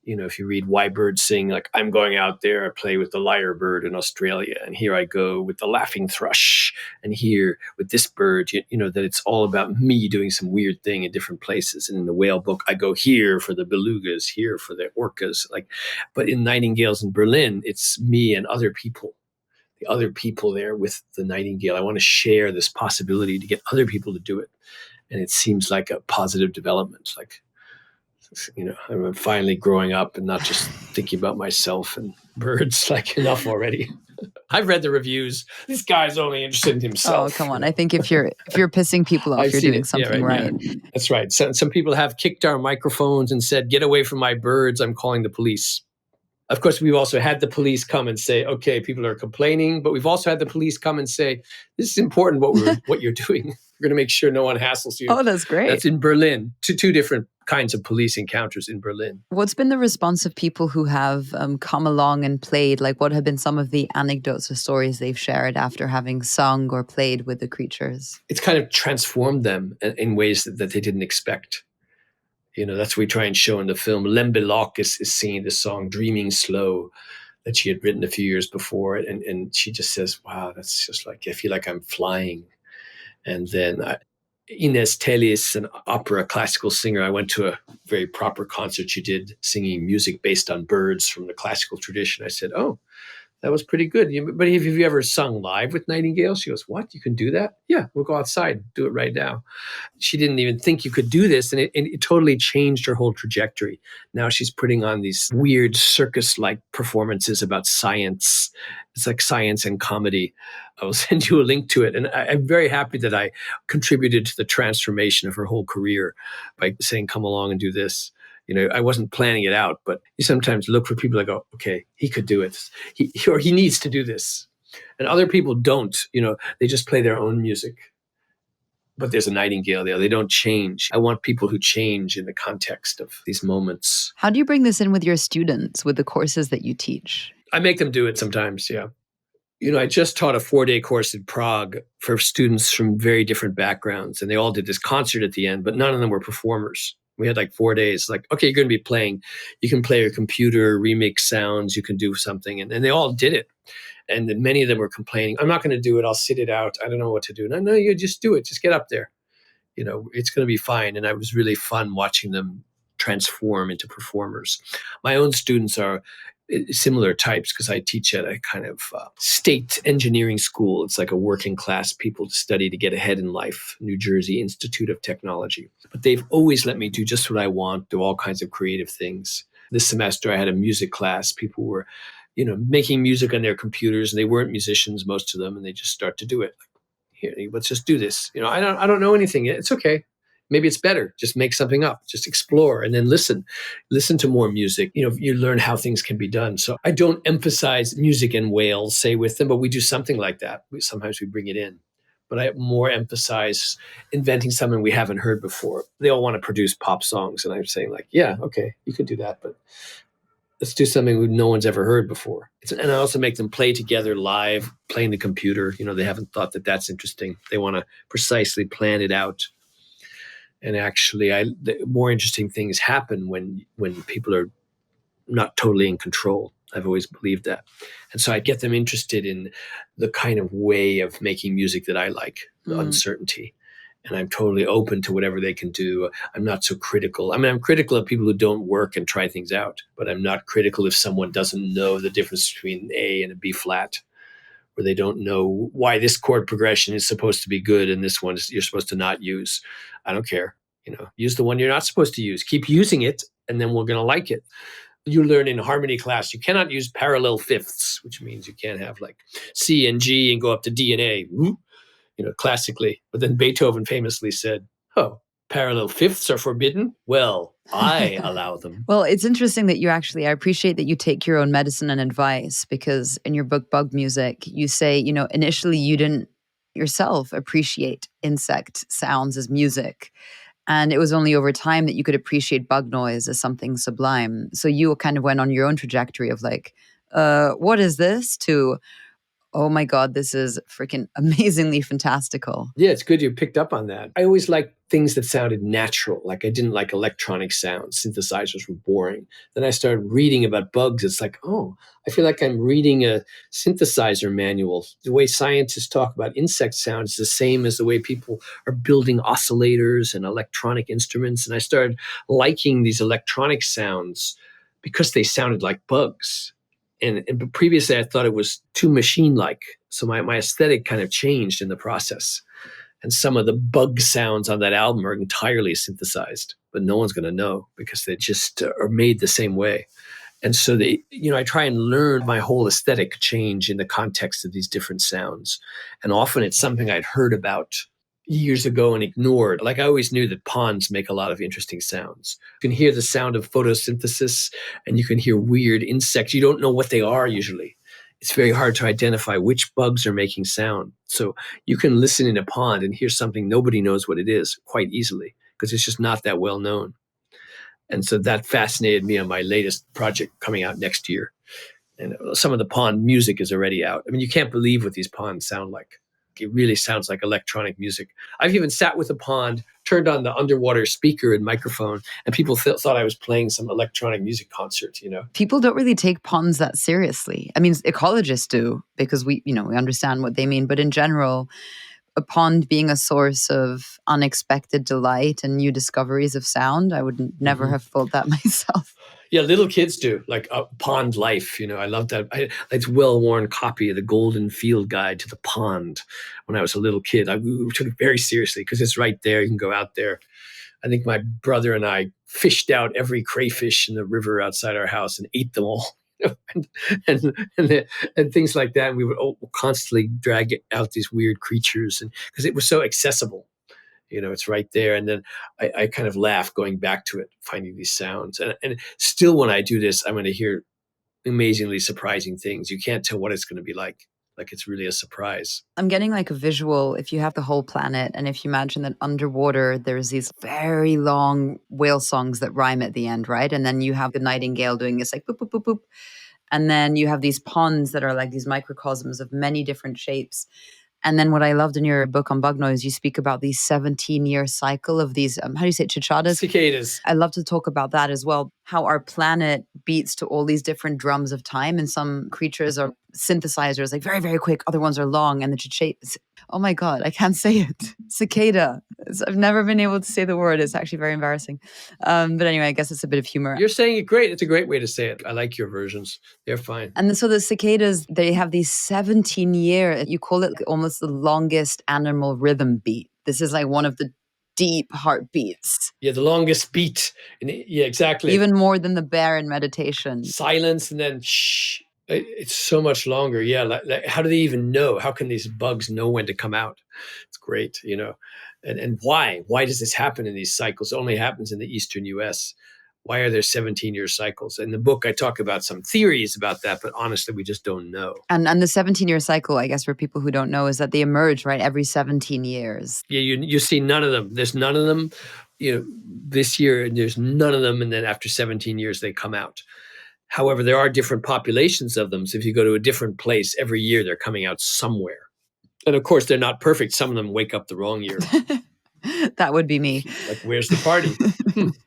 If you read Why Birds Sing, like I'm going out there, I play with the lyrebird in Australia, and here I go with the laughing thrush, and here with this bird, that it's all about me doing some weird thing in different places. And in the whale book, I go here for the belugas, here for the orcas. But in Nightingales in Berlin, it's me and other people, the other people there with the nightingale. I want to share this possibility to get other people to do it. And it seems like a positive development. I'm finally growing up and not just thinking about myself and birds. Enough already. I've read the reviews. This guy's only interested in himself. Oh, come on. I think if you're pissing people off, you're doing something right. Yeah. That's right. Some people have kicked our microphones and said, "Get away from my birds. I'm calling the police." Of course, we've also had the police come and say, okay, people are complaining, but we've also had the police come and say, this is important what you're doing. We're going to make sure no one hassles you. Oh, that's great. That's in Berlin. Two different kinds of police encounters in Berlin. What's been the response of people who have come along and played? Like, what have been some of the anecdotes or stories they've shared after having sung or played with the creatures? It's kind of transformed them in ways that they didn't expect. That's what we try and show in the film. Lembe Locke is singing the song Dreaming Slow that she had written a few years before. And she just says, wow, that's just like, I feel like I'm flying. And then Ines Telis, an opera classical singer, I went to a very proper concert she did singing music based on birds from the classical tradition. I said, oh, that was pretty good. But have you ever sung live with nightingales? She goes, what? You can do that? Yeah, we'll go outside, do it right now. She didn't even think you could do this. And it totally changed her whole trajectory. Now she's putting on these weird circus-like performances about science. It's like science and comedy. I will send you a link to it. And I'm very happy that I contributed to the transformation of her whole career by saying, come along and do this. I wasn't planning it out, but you sometimes look for people that go, okay, he could do it. He needs to do this. And other people don't, they just play their own music. But there's a nightingale there. They don't change. I want people who change in the context of these moments. How do you bring this in with your students, with the courses that you teach? I make them do it sometimes, yeah. I just taught a 4-day course in Prague for students from very different backgrounds, and they all did this concert at the end, but none of them were performers. We had like 4 days. Like, okay, you're going to be playing. You can play your computer, remix sounds. You can do something, and they all did it. And then many of them were complaining, "I'm not going to do it. I'll sit it out. I don't know what to do." No, you just do it. Just get up there. It's going to be fine. And it was really fun watching them transform into performers. My own students are similar types because I teach at a kind of state engineering school. It's like a working class people to study to get ahead in life, New Jersey Institute of Technology. But they've always let me do just what I want, do all kinds of creative things. This semester I had a music class. People were, making music on their computers, and they weren't musicians, most of them, and they just start to do it. Here, let's just do this. I don't know anything. It's okay. Maybe it's better. Just make something up. Just explore and then listen to more music. You learn how things can be done. So I don't emphasize music and wails, say with them, but we do something like that. Sometimes we bring it in. But I more emphasize inventing something we haven't heard before. They all want to produce pop songs. And I'm saying like, yeah, okay, you could do that. But let's do something no one's ever heard before. And I also make them play together live, playing the computer. They haven't thought that that's interesting. They want to precisely plan it out. And actually, the more interesting things happen when people are not totally in control. I've always believed that. And so I get them interested in the kind of way of making music that I like, the uncertainty. And I'm totally open to whatever they can do. I'm not so critical. I mean, I'm critical of people who don't work and try things out, but I'm not critical if someone doesn't know the difference between an A and a B flat, or they don't know why this chord progression is supposed to be good and this one you're supposed to not use. I don't care. Use the one you're not supposed to use. Keep using it, and then we're going to like it. You learn in harmony class, you cannot use parallel fifths, which means you can't have like C and G and go up to D and A. Classically. But then Beethoven famously said, "Oh, parallel fifths are forbidden? Well, I allow them." Well, it's interesting that I appreciate that you take your own medicine and advice, because in your book, Bug Music, you say, initially you didn't yourself appreciate insect sounds as music. And it was only over time that you could appreciate bug noise as something sublime. So you kind of went on your own trajectory of like, what is this? To, oh my God, this is freaking amazingly fantastical. Yeah, it's good you picked up on that. I always liked things that sounded natural. Like I didn't like electronic sounds. Synthesizers were boring. Then I started reading about bugs. It's like, oh, I feel like I'm reading a synthesizer manual. The way scientists talk about insect sounds is the same as the way people are building oscillators and electronic instruments. And I started liking these electronic sounds because they sounded like bugs. And previously I thought it was too machine-like. So my aesthetic kind of changed in the process. And some of the bug sounds on that album are entirely synthesized, but no one's going to know because they just are made the same way. And so I try and learn my whole aesthetic change in the context of these different sounds. And often it's something I'd heard about years ago and ignored. Like I always knew that ponds make a lot of interesting sounds. You can hear the sound of photosynthesis and you can hear weird insects. You don't know what they are usually. It's very hard to identify which bugs are making sound. So you can listen in a pond and hear something nobody knows what it is quite easily because it's just not that well known. And so that fascinated me on my latest project coming out next year. And some of the pond music is already out. I mean, you can't believe what these ponds sound like. It really sounds like electronic music. I've even sat with a pond, turned on the underwater speaker and microphone, and people thought I was playing some electronic music concert, People don't really take ponds that seriously. I mean, ecologists do because we understand what they mean. But in general, a pond being a source of unexpected delight and new discoveries of sound, I would never have thought that myself. Yeah, little kids do, like Pond Life. I love that. It's a well-worn copy of the Golden Field Guide to the Pond when I was a little kid. We took it very seriously because it's right there. You can go out there. I think my brother and I fished out every crayfish in the river outside our house and ate them all. and things like that. And we would constantly drag out these weird creatures, and because it was so accessible. It's right there. And then I kind of laugh going back to it, finding these sounds. And still when I do this, I'm going to hear amazingly surprising things. You can't tell what it's going to be like. Like it's really a surprise. I'm getting like a visual. If you have the whole planet, and if you imagine that underwater, there's these very long whale songs that rhyme at the end, right? And then you have the nightingale doing this like boop, boop, boop, boop. And then you have these ponds that are like these microcosms of many different shapes. And then what I loved in your book on bug noise, you speak about the 17-year cycle of these, how do you say it, cicadas? Cicadas. I love to talk about that as well, how our planet beats to all these different drums of time. And some creatures are synthesizers, like very, very quick. Other ones are long. And the cicadas, oh my God, I can't say it. Cicada. I've never been able to say the word. It's actually very embarrassing. But anyway, I guess it's a bit of humor. You're saying it great. It's a great way to say it. I like your versions. They're fine. And so the cicadas, they have these 17-year, you call it almost the longest animal rhythm beat. This is like one of the deep heartbeats. Yeah, the longest beat. Yeah, exactly. Even more than the bear in meditation. Silence and then shh. It's so much longer. Yeah, like how do they even know? How can these bugs know when to come out? It's great, you know. And why? Why does this happen in these cycles? It only happens in the eastern US. Why are there 17-year cycles? In the book, I talk about some theories about that, but honestly, we just don't know. And the 17-year cycle, I guess, for people who don't know, is that they emerge, right, every 17 years. Yeah, you see none of them. There's none of them, you know, this year, and there's none of them, and then after 17 years, they come out. However, there are different populations of them. So if you go to a different place every year, they're coming out somewhere. And of course, they're not perfect. Some of them wake up the wrong year. That would be me. Like, where's the party?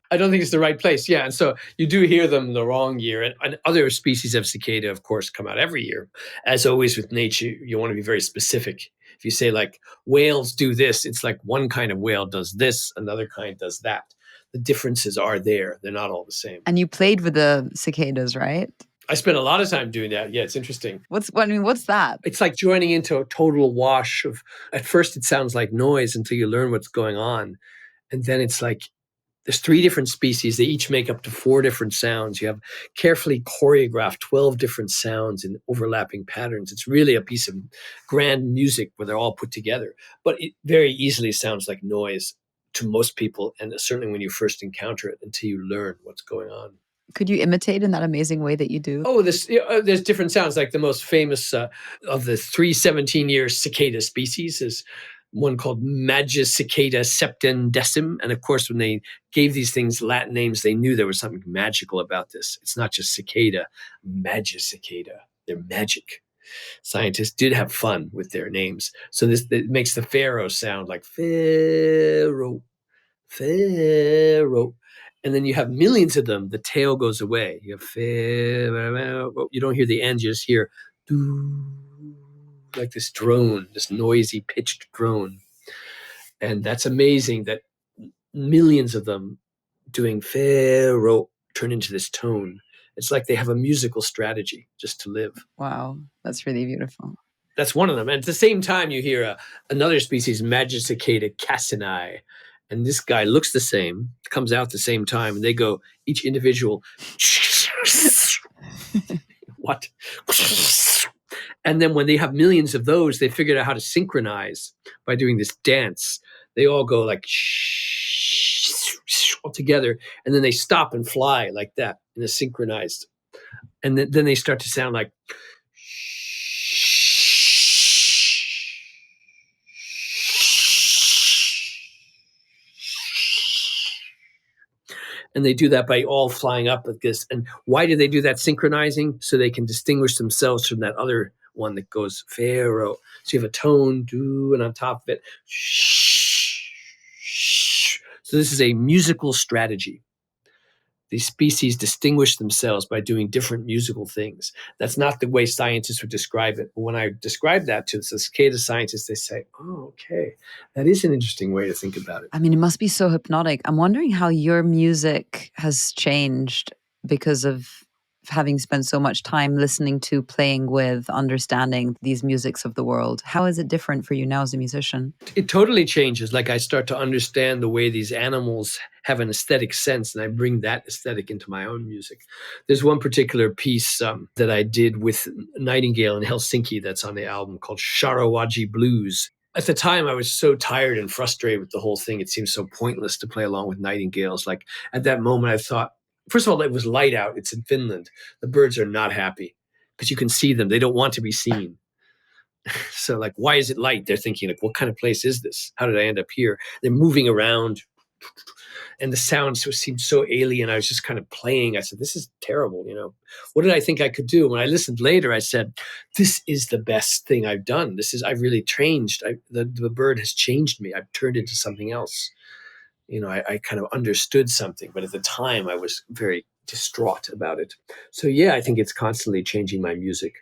I don't think it's the right place. Yeah. And so you do hear them the wrong year. And other species of cicada, of course, come out every year. As always with nature, you want to be very specific. If you say like whales do this, it's like one kind of whale does this, another kind does that. The differences are there. They're not all the same. And you played with the cicadas, right? I spent a lot of time doing that. Yeah, it's interesting. What's that? It's like joining into a total wash of, at first it sounds like noise until you learn what's going on. And then it's like, there's 3 different species. They each make up to 4 different sounds. You have carefully choreographed 12 different sounds in overlapping patterns. It's really a piece of grand music where they're all put together. But it very easily sounds like noise to most people, and certainly when you first encounter it, until you learn what's going on. Could you imitate in that amazing way that you do? Oh, there's different sounds. Like the most famous of the 3 17-year cicada species is one called Magis cicada septendecim. And of course, when they gave these things Latin names, they knew there was something magical about this. It's not just cicada, Magis cicada. They're magic. Scientists did have fun with their names. So it makes the pharaoh sound like pharaoh, pharaoh. And then you have millions of them. The tail goes away. You have pharaoh. You don't hear the end. You just hear doo, like this drone, this noisy pitched drone. And that's amazing that millions of them doing pharaoh turn into this tone. It's like they have a musical strategy just to live. Wow, that's really beautiful. That's one of them. And at the same time, you hear another species, Magis cicada cassini. And this guy looks the same, comes out at the same time, and they go each individual. What? And then when they have millions of those, they figured out how to synchronize by doing this dance. They all go like all together, and then they stop and fly like that in a synchronized. And then they start to sound like. And they do that by all flying up like this. And why do they do that synchronizing? So they can distinguish themselves from that other one that goes pharaoh. So you have a tone, do, and on top of it, so this is a musical strategy. These species distinguish themselves by doing different musical things. That's not the way scientists would describe it. But when I describe that to the cicada scientists, they say, oh, okay, that is an interesting way to think about it. I mean, it must be so hypnotic. I'm wondering how your music has changed because of having spent so much time listening to, playing with, understanding these musics of the world. How is it different for you now as a musician? It totally changes. Like I start to understand the way these animals have an aesthetic sense, and I bring that aesthetic into my own music. There's one particular piece that I did with Nightingale in Helsinki that's on the album called Sharawaji Blues. At the time, I was so tired and frustrated with the whole thing. It seemed so pointless to play along with nightingales. Like at that moment, I thought, first of all, it was light out. It's in Finland. The birds are not happy because you can see them. They don't want to be seen. So like, why is it light? They're thinking like, what kind of place is this? How did I end up here? They're moving around. And the sounds seemed so alien. I was just kind of playing. I said, this is terrible. What did I think I could do? When I listened later, I said, this is the best thing I've done. I've really changed. The bird has changed me. I've turned into something else. I kind of understood something, but at the time I was very distraught about it. So yeah, I think it's constantly changing my music.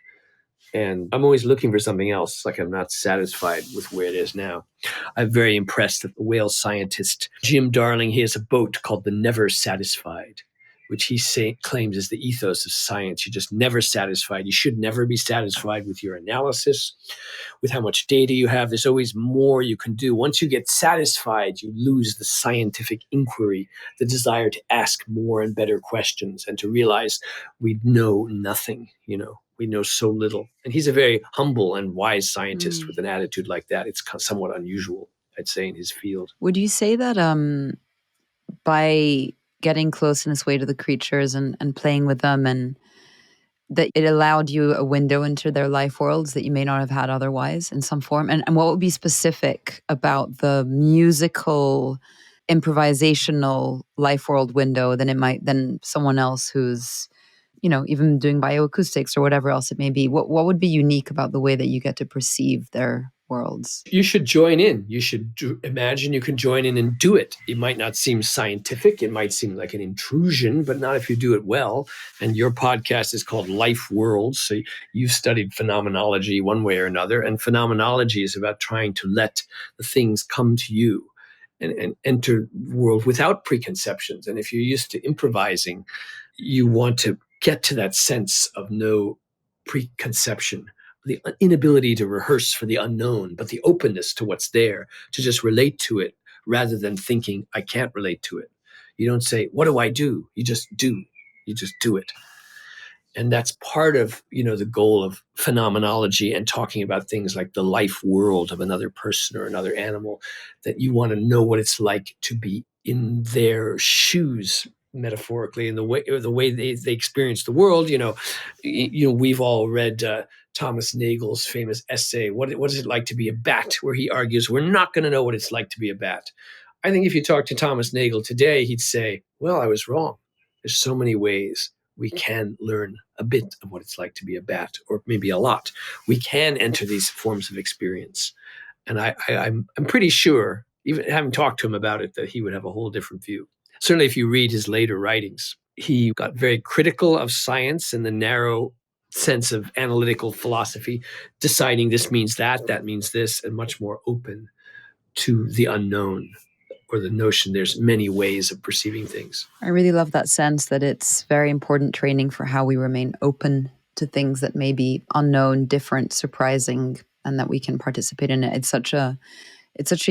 And I'm always looking for something else. Like I'm not satisfied with where it is now. I'm very impressed that the whale scientist Jim Darling, he has a boat called the Never Satisfied, which he claims is the ethos of science. You're just never satisfied. You should never be satisfied with your analysis, with how much data you have. There's always more you can do. Once you get satisfied, you lose the scientific inquiry, the desire to ask more and better questions and to realize we know nothing, We know so little. And he's a very humble and wise scientist with an attitude like that. It's somewhat unusual, I'd say, in his field. Would you say that by getting close in this way to the creatures and playing with them, and that it allowed you a window into their life worlds that you may not have had otherwise in some form? And what would be specific about the musical improvisational life world window than someone else who's even doing bioacoustics or whatever else it may be? What would be unique about the way that you get to perceive their worlds? You should join in. You should imagine you can join in and do it. It might not seem scientific. It might seem like an intrusion, but not if you do it well. And your podcast is called Life Worlds. So you've studied phenomenology one way or another. And phenomenology is about trying to let the things come to you and enter the world without preconceptions. And if you're used to improvising, you want to get to that sense of no preconception, the inability to rehearse for the unknown, but the openness to what's there, to just relate to it rather than thinking, I can't relate to it. You don't say, what do I do? You just do. You just do it. And that's part of, the goal of phenomenology and talking about things like the life world of another person or another animal, that you want to know what it's like to be in their shoes, metaphorically, in the way they experience the world. We've all read Thomas Nagel's famous essay, What is it like to be a bat?, where he argues we're not going to know what it's like to be a bat. I think if you talk to Thomas Nagel today, he'd say, well, I was wrong. There's so many ways we can learn a bit of what it's like to be a bat, or maybe a lot. We can enter these forms of experience. And I'm pretty sure, even having talked to him about it, that he would have a whole different view. Certainly if you read his later writings, he got very critical of science in the narrow sense of analytical philosophy, deciding this means that means this, and much more open to the unknown, or the notion there's many ways of perceiving things. I really love that sense that it's very important training for how we remain open to things that may be unknown, different, surprising, and that we can participate in it. It's such a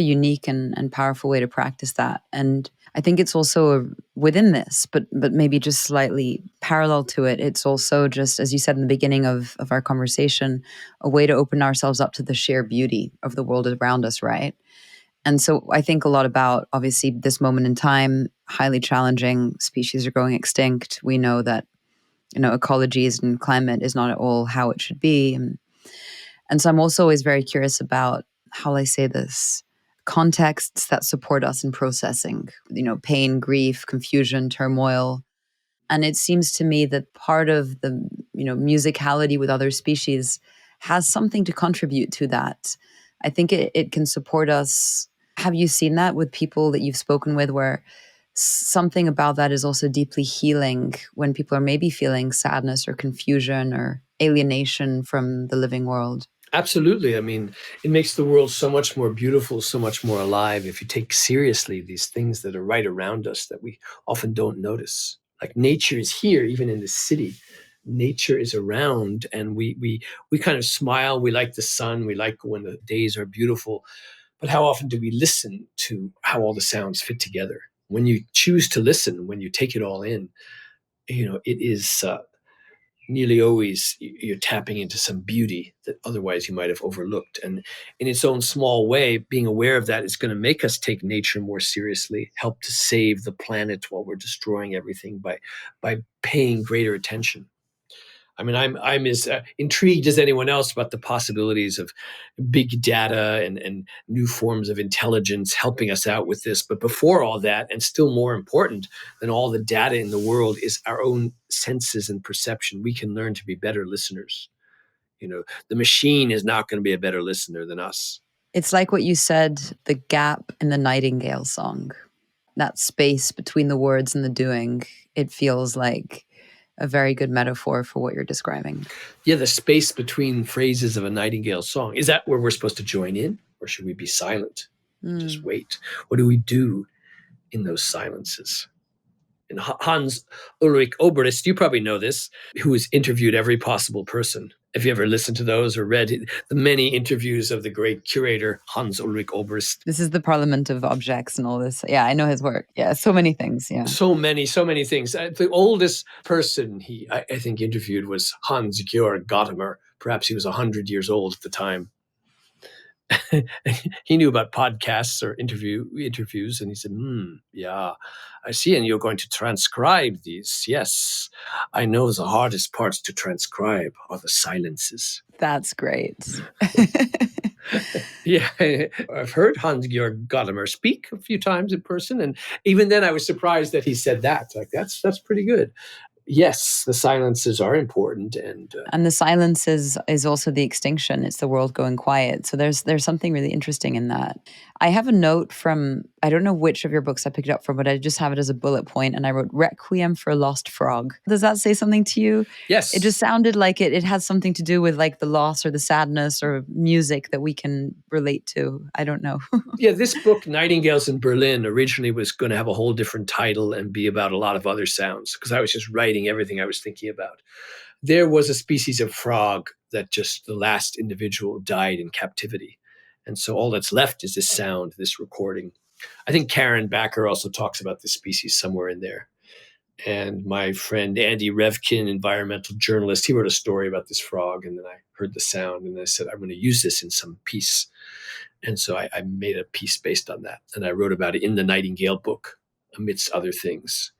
unique and powerful way to practice that. And I think it's also within this, but maybe just slightly parallel to it. It's also, just as you said in the beginning of our conversation, a way to open ourselves up to the sheer beauty of the world around us, right? And so I think a lot about, obviously, this moment in time, highly challenging, species are going extinct. We know that, ecologies and climate is not at all how it should be. And so I'm also always very curious about, how will I say this, contexts that support us in processing, pain, grief, confusion, turmoil. And it seems to me that part of the, musicality with other species has something to contribute to that. I think it can support us. Have you seen that with people that you've spoken with, where something about that is also deeply healing when people are maybe feeling sadness or confusion or alienation from the living world? Absolutely. I mean, it makes the world so much more beautiful, so much more alive if you take seriously these things that are right around us that we often don't notice. Like nature is here, even in the city. Nature is around, and we kind of smile. We like the sun. We like when the days are beautiful. But how often do we listen to how all the sounds fit together? When you choose to listen, when you take it all in, it is nearly always you're tapping into some beauty that otherwise you might have overlooked. And in its own small way, being aware of that is going to make us take nature more seriously, help to save the planet while we're destroying everything by paying greater attention. I mean, I'm as intrigued as anyone else about the possibilities of big data and new forms of intelligence helping us out with this. But before all that, and still more important than all the data in the world, is our own senses and perception. We can learn to be better listeners. The machine is not going to be a better listener than us. It's like what you said, the gap in the Nightingale song, that space between the words and the doing. It feels like a very good metaphor for what you're describing. Yeah, the space between phrases of a Nightingale song. Is that where we're supposed to join in? Or should we be silent? Just wait. What do we do in those silences? And Hans Ulrich Obrist, you probably know this, who has interviewed every possible person. Have you ever listened to those or read the many interviews of the great curator Hans Ulrich Obrist? This is the Parliament of Objects and all this. Yeah, I know his work. Yeah, so many things. Yeah, so many things. The oldest person I think interviewed was Hans Georg Gadamer. Perhaps he was 100 years old at the time. He knew about podcasts or interviews, and he said, yeah, I see, and you're going to transcribe these. Yes, I know the hardest parts to transcribe are the silences. That's great. Yeah, I've heard Hans-Georg Gadamer speak a few times in person, and even then I was surprised that he said that. Like, that's pretty good. Yes, the silences are important, and the silence is also the extinction. It's the world going quiet. So there's something really interesting in that. I have a note from, I don't know which of your books I picked it up from, but I just have it as a bullet point, and I wrote Requiem for a Lost Frog. Does that say something to you? Yes. It just sounded like it has something to do with like the loss or the sadness or music that we can relate to. I don't know. Yeah, this book, Nightingales in Berlin, originally was going to have a whole different title and be about a lot of other sounds, because I was just writing everything I was thinking about. There was a species of frog that just the last individual died in captivity. And so all that's left is this sound, this recording. I think Karen Backer also talks about this species somewhere in there. And my friend Andy Revkin, environmental journalist, he wrote a story about this frog. And then I heard the sound and I said, I'm going to use this in some piece. And so I made a piece based on that. And I wrote about it in the Nightingale book, amidst other things,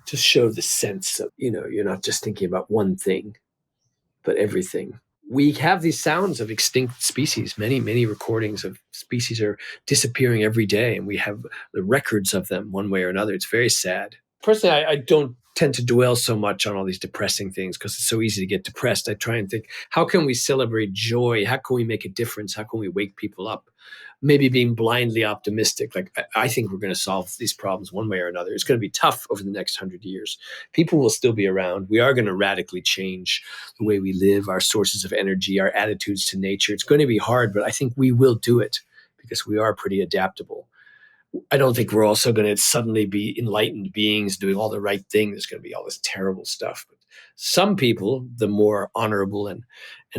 to show the sense of, you're not just thinking about one thing, but everything. We have these sounds of extinct species. Many, many recordings of species are disappearing every day, and we have the records of them one way or another. It's very sad. Personally, I don't tend to dwell so much on all these depressing things because it's so easy to get depressed. I try and think, how can we celebrate joy? How can we make a difference? How can we wake people up? Maybe being blindly optimistic. Like, I think we're going to solve these problems one way or another. It's going to be tough over the next 100 years. People will still be around. We are going to radically change the way we live, our sources of energy, our attitudes to nature. It's going to be hard, but I think we will do it because we are pretty adaptable. I don't think we're also going to suddenly be enlightened beings doing all the right thing. There's going to be all this terrible stuff. But some people, the more honorable and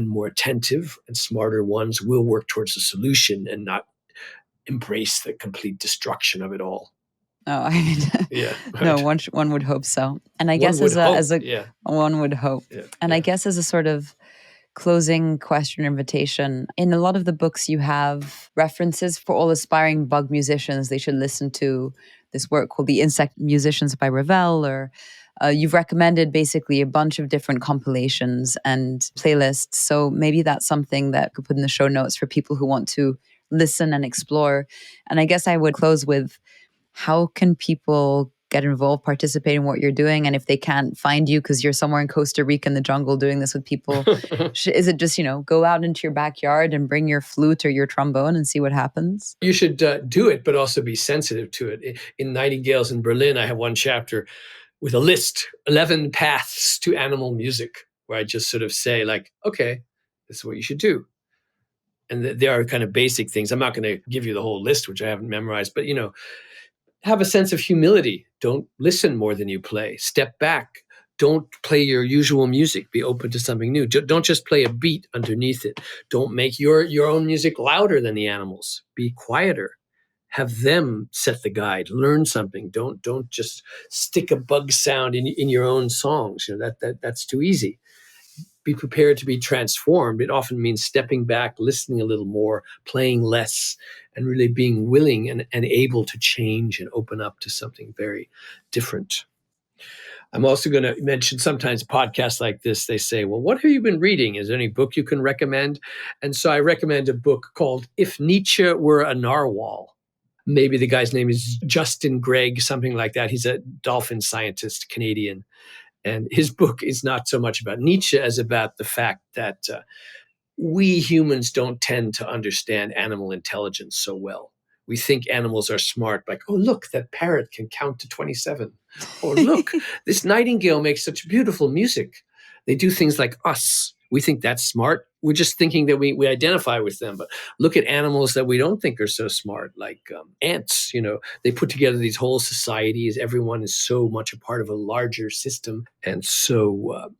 more attentive and smarter ones, will work towards a solution and not embrace the complete destruction of it all. Oh, I mean, yeah, right. No, one would hope so. And I guess one would hope. Yeah, and I guess as a sort of closing question or invitation, in a lot of the books you have references for all aspiring bug musicians. They should listen to this work called The Insect Musicians by Ravel, or you've recommended basically a bunch of different compilations and playlists. So maybe that's something that could put in the show notes for people who want to listen and explore. And I guess I would close with, how can people get involved, participate in what you're doing? And if they can't find you because you're somewhere in Costa Rica in the jungle doing this with people, is it just, go out into your backyard and bring your flute or your trombone and see what happens? You should do it, but also be sensitive to it. In Nightingales in Berlin, I have one chapter with a list, 11 paths to animal music, where I just sort of say, like, okay, this is what you should do. And there are kind of basic things. I'm not going to give you the whole list, which I haven't memorized, but, have a sense of humility. Don't listen more than you play. Step back. Don't play your usual music. Be open to something new. Don't just play a beat underneath it. Don't make your own music louder than the animals. Be quieter. Have them set the guide. Learn something. Don't just stick a bug sound in your own songs. That's too easy. Be prepared to be transformed. It often means stepping back, listening a little more, playing less, and really being willing and able to change and open up to something very different. I'm also going to mention sometimes podcasts like this, they say, well, what have you been reading? Is there any book you can recommend? And so I recommend a book called If Nietzsche Were a Narwhal. Maybe the guy's name is Justin Gregg, something like that. He's a dolphin scientist, Canadian. And his book is not so much about Nietzsche as about the fact that we humans don't tend to understand animal intelligence so well. We think animals are smart, like, oh, look, that parrot can count to 27. Or look, this nightingale makes such beautiful music. They do things like us. We think that's smart. We're just thinking that we identify with them. But look at animals that we don't think are so smart, like ants. They put together these whole societies. Everyone is so much a part of a larger system. And so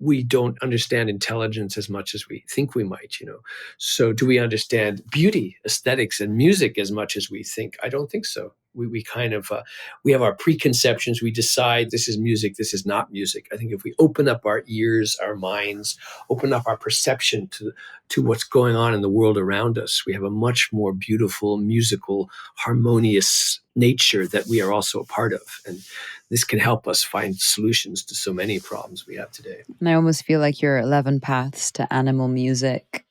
we don't understand intelligence as much as we think we might. So do we understand beauty, aesthetics, and music as much as we think? I don't think so. We kind of, we have our preconceptions. We decide this is music, this is not music. I think if we open up our ears, our minds, open up our perception to what's going on in the world around us, we have a much more beautiful, musical, harmonious nature that we are also a part of. And this can help us find solutions to so many problems we have today. And I almost feel like your 11 paths to animal music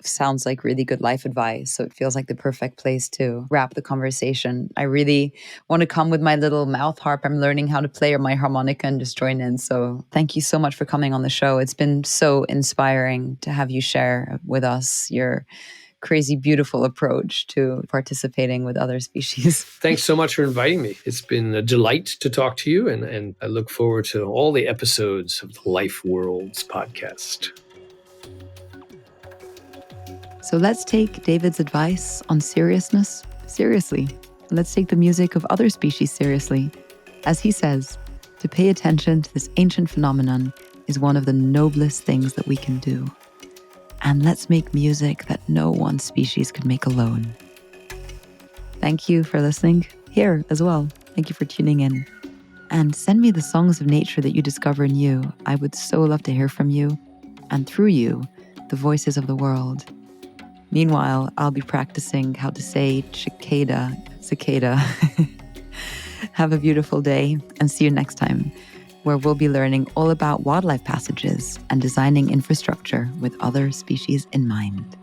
sounds like really good life advice. So it feels like the perfect place to wrap the conversation. I really want to come with my little mouth harp I'm learning how to play, or my harmonica, and just join in. So thank you so much for coming on the show. It's been so inspiring to have you share with us your crazy, beautiful approach to participating with other species. Thanks so much for inviting me. It's been a delight to talk to you, and I look forward to all the episodes of the Life Worlds podcast. So let's take David's advice on seriousness seriously. Let's take the music of other species seriously. As he says, to pay attention to this ancient phenomenon is one of the noblest things that we can do. And let's make music that no one species could make alone. Thank you for listening here as well. Thank you for tuning in. And send me the songs of nature that you discover in you. I would so love to hear from you, and through you, the voices of the world. Meanwhile, I'll be practicing how to say cicada. Have a beautiful day, and see you next time, where we'll be learning all about wildlife passages and designing infrastructure with other species in mind.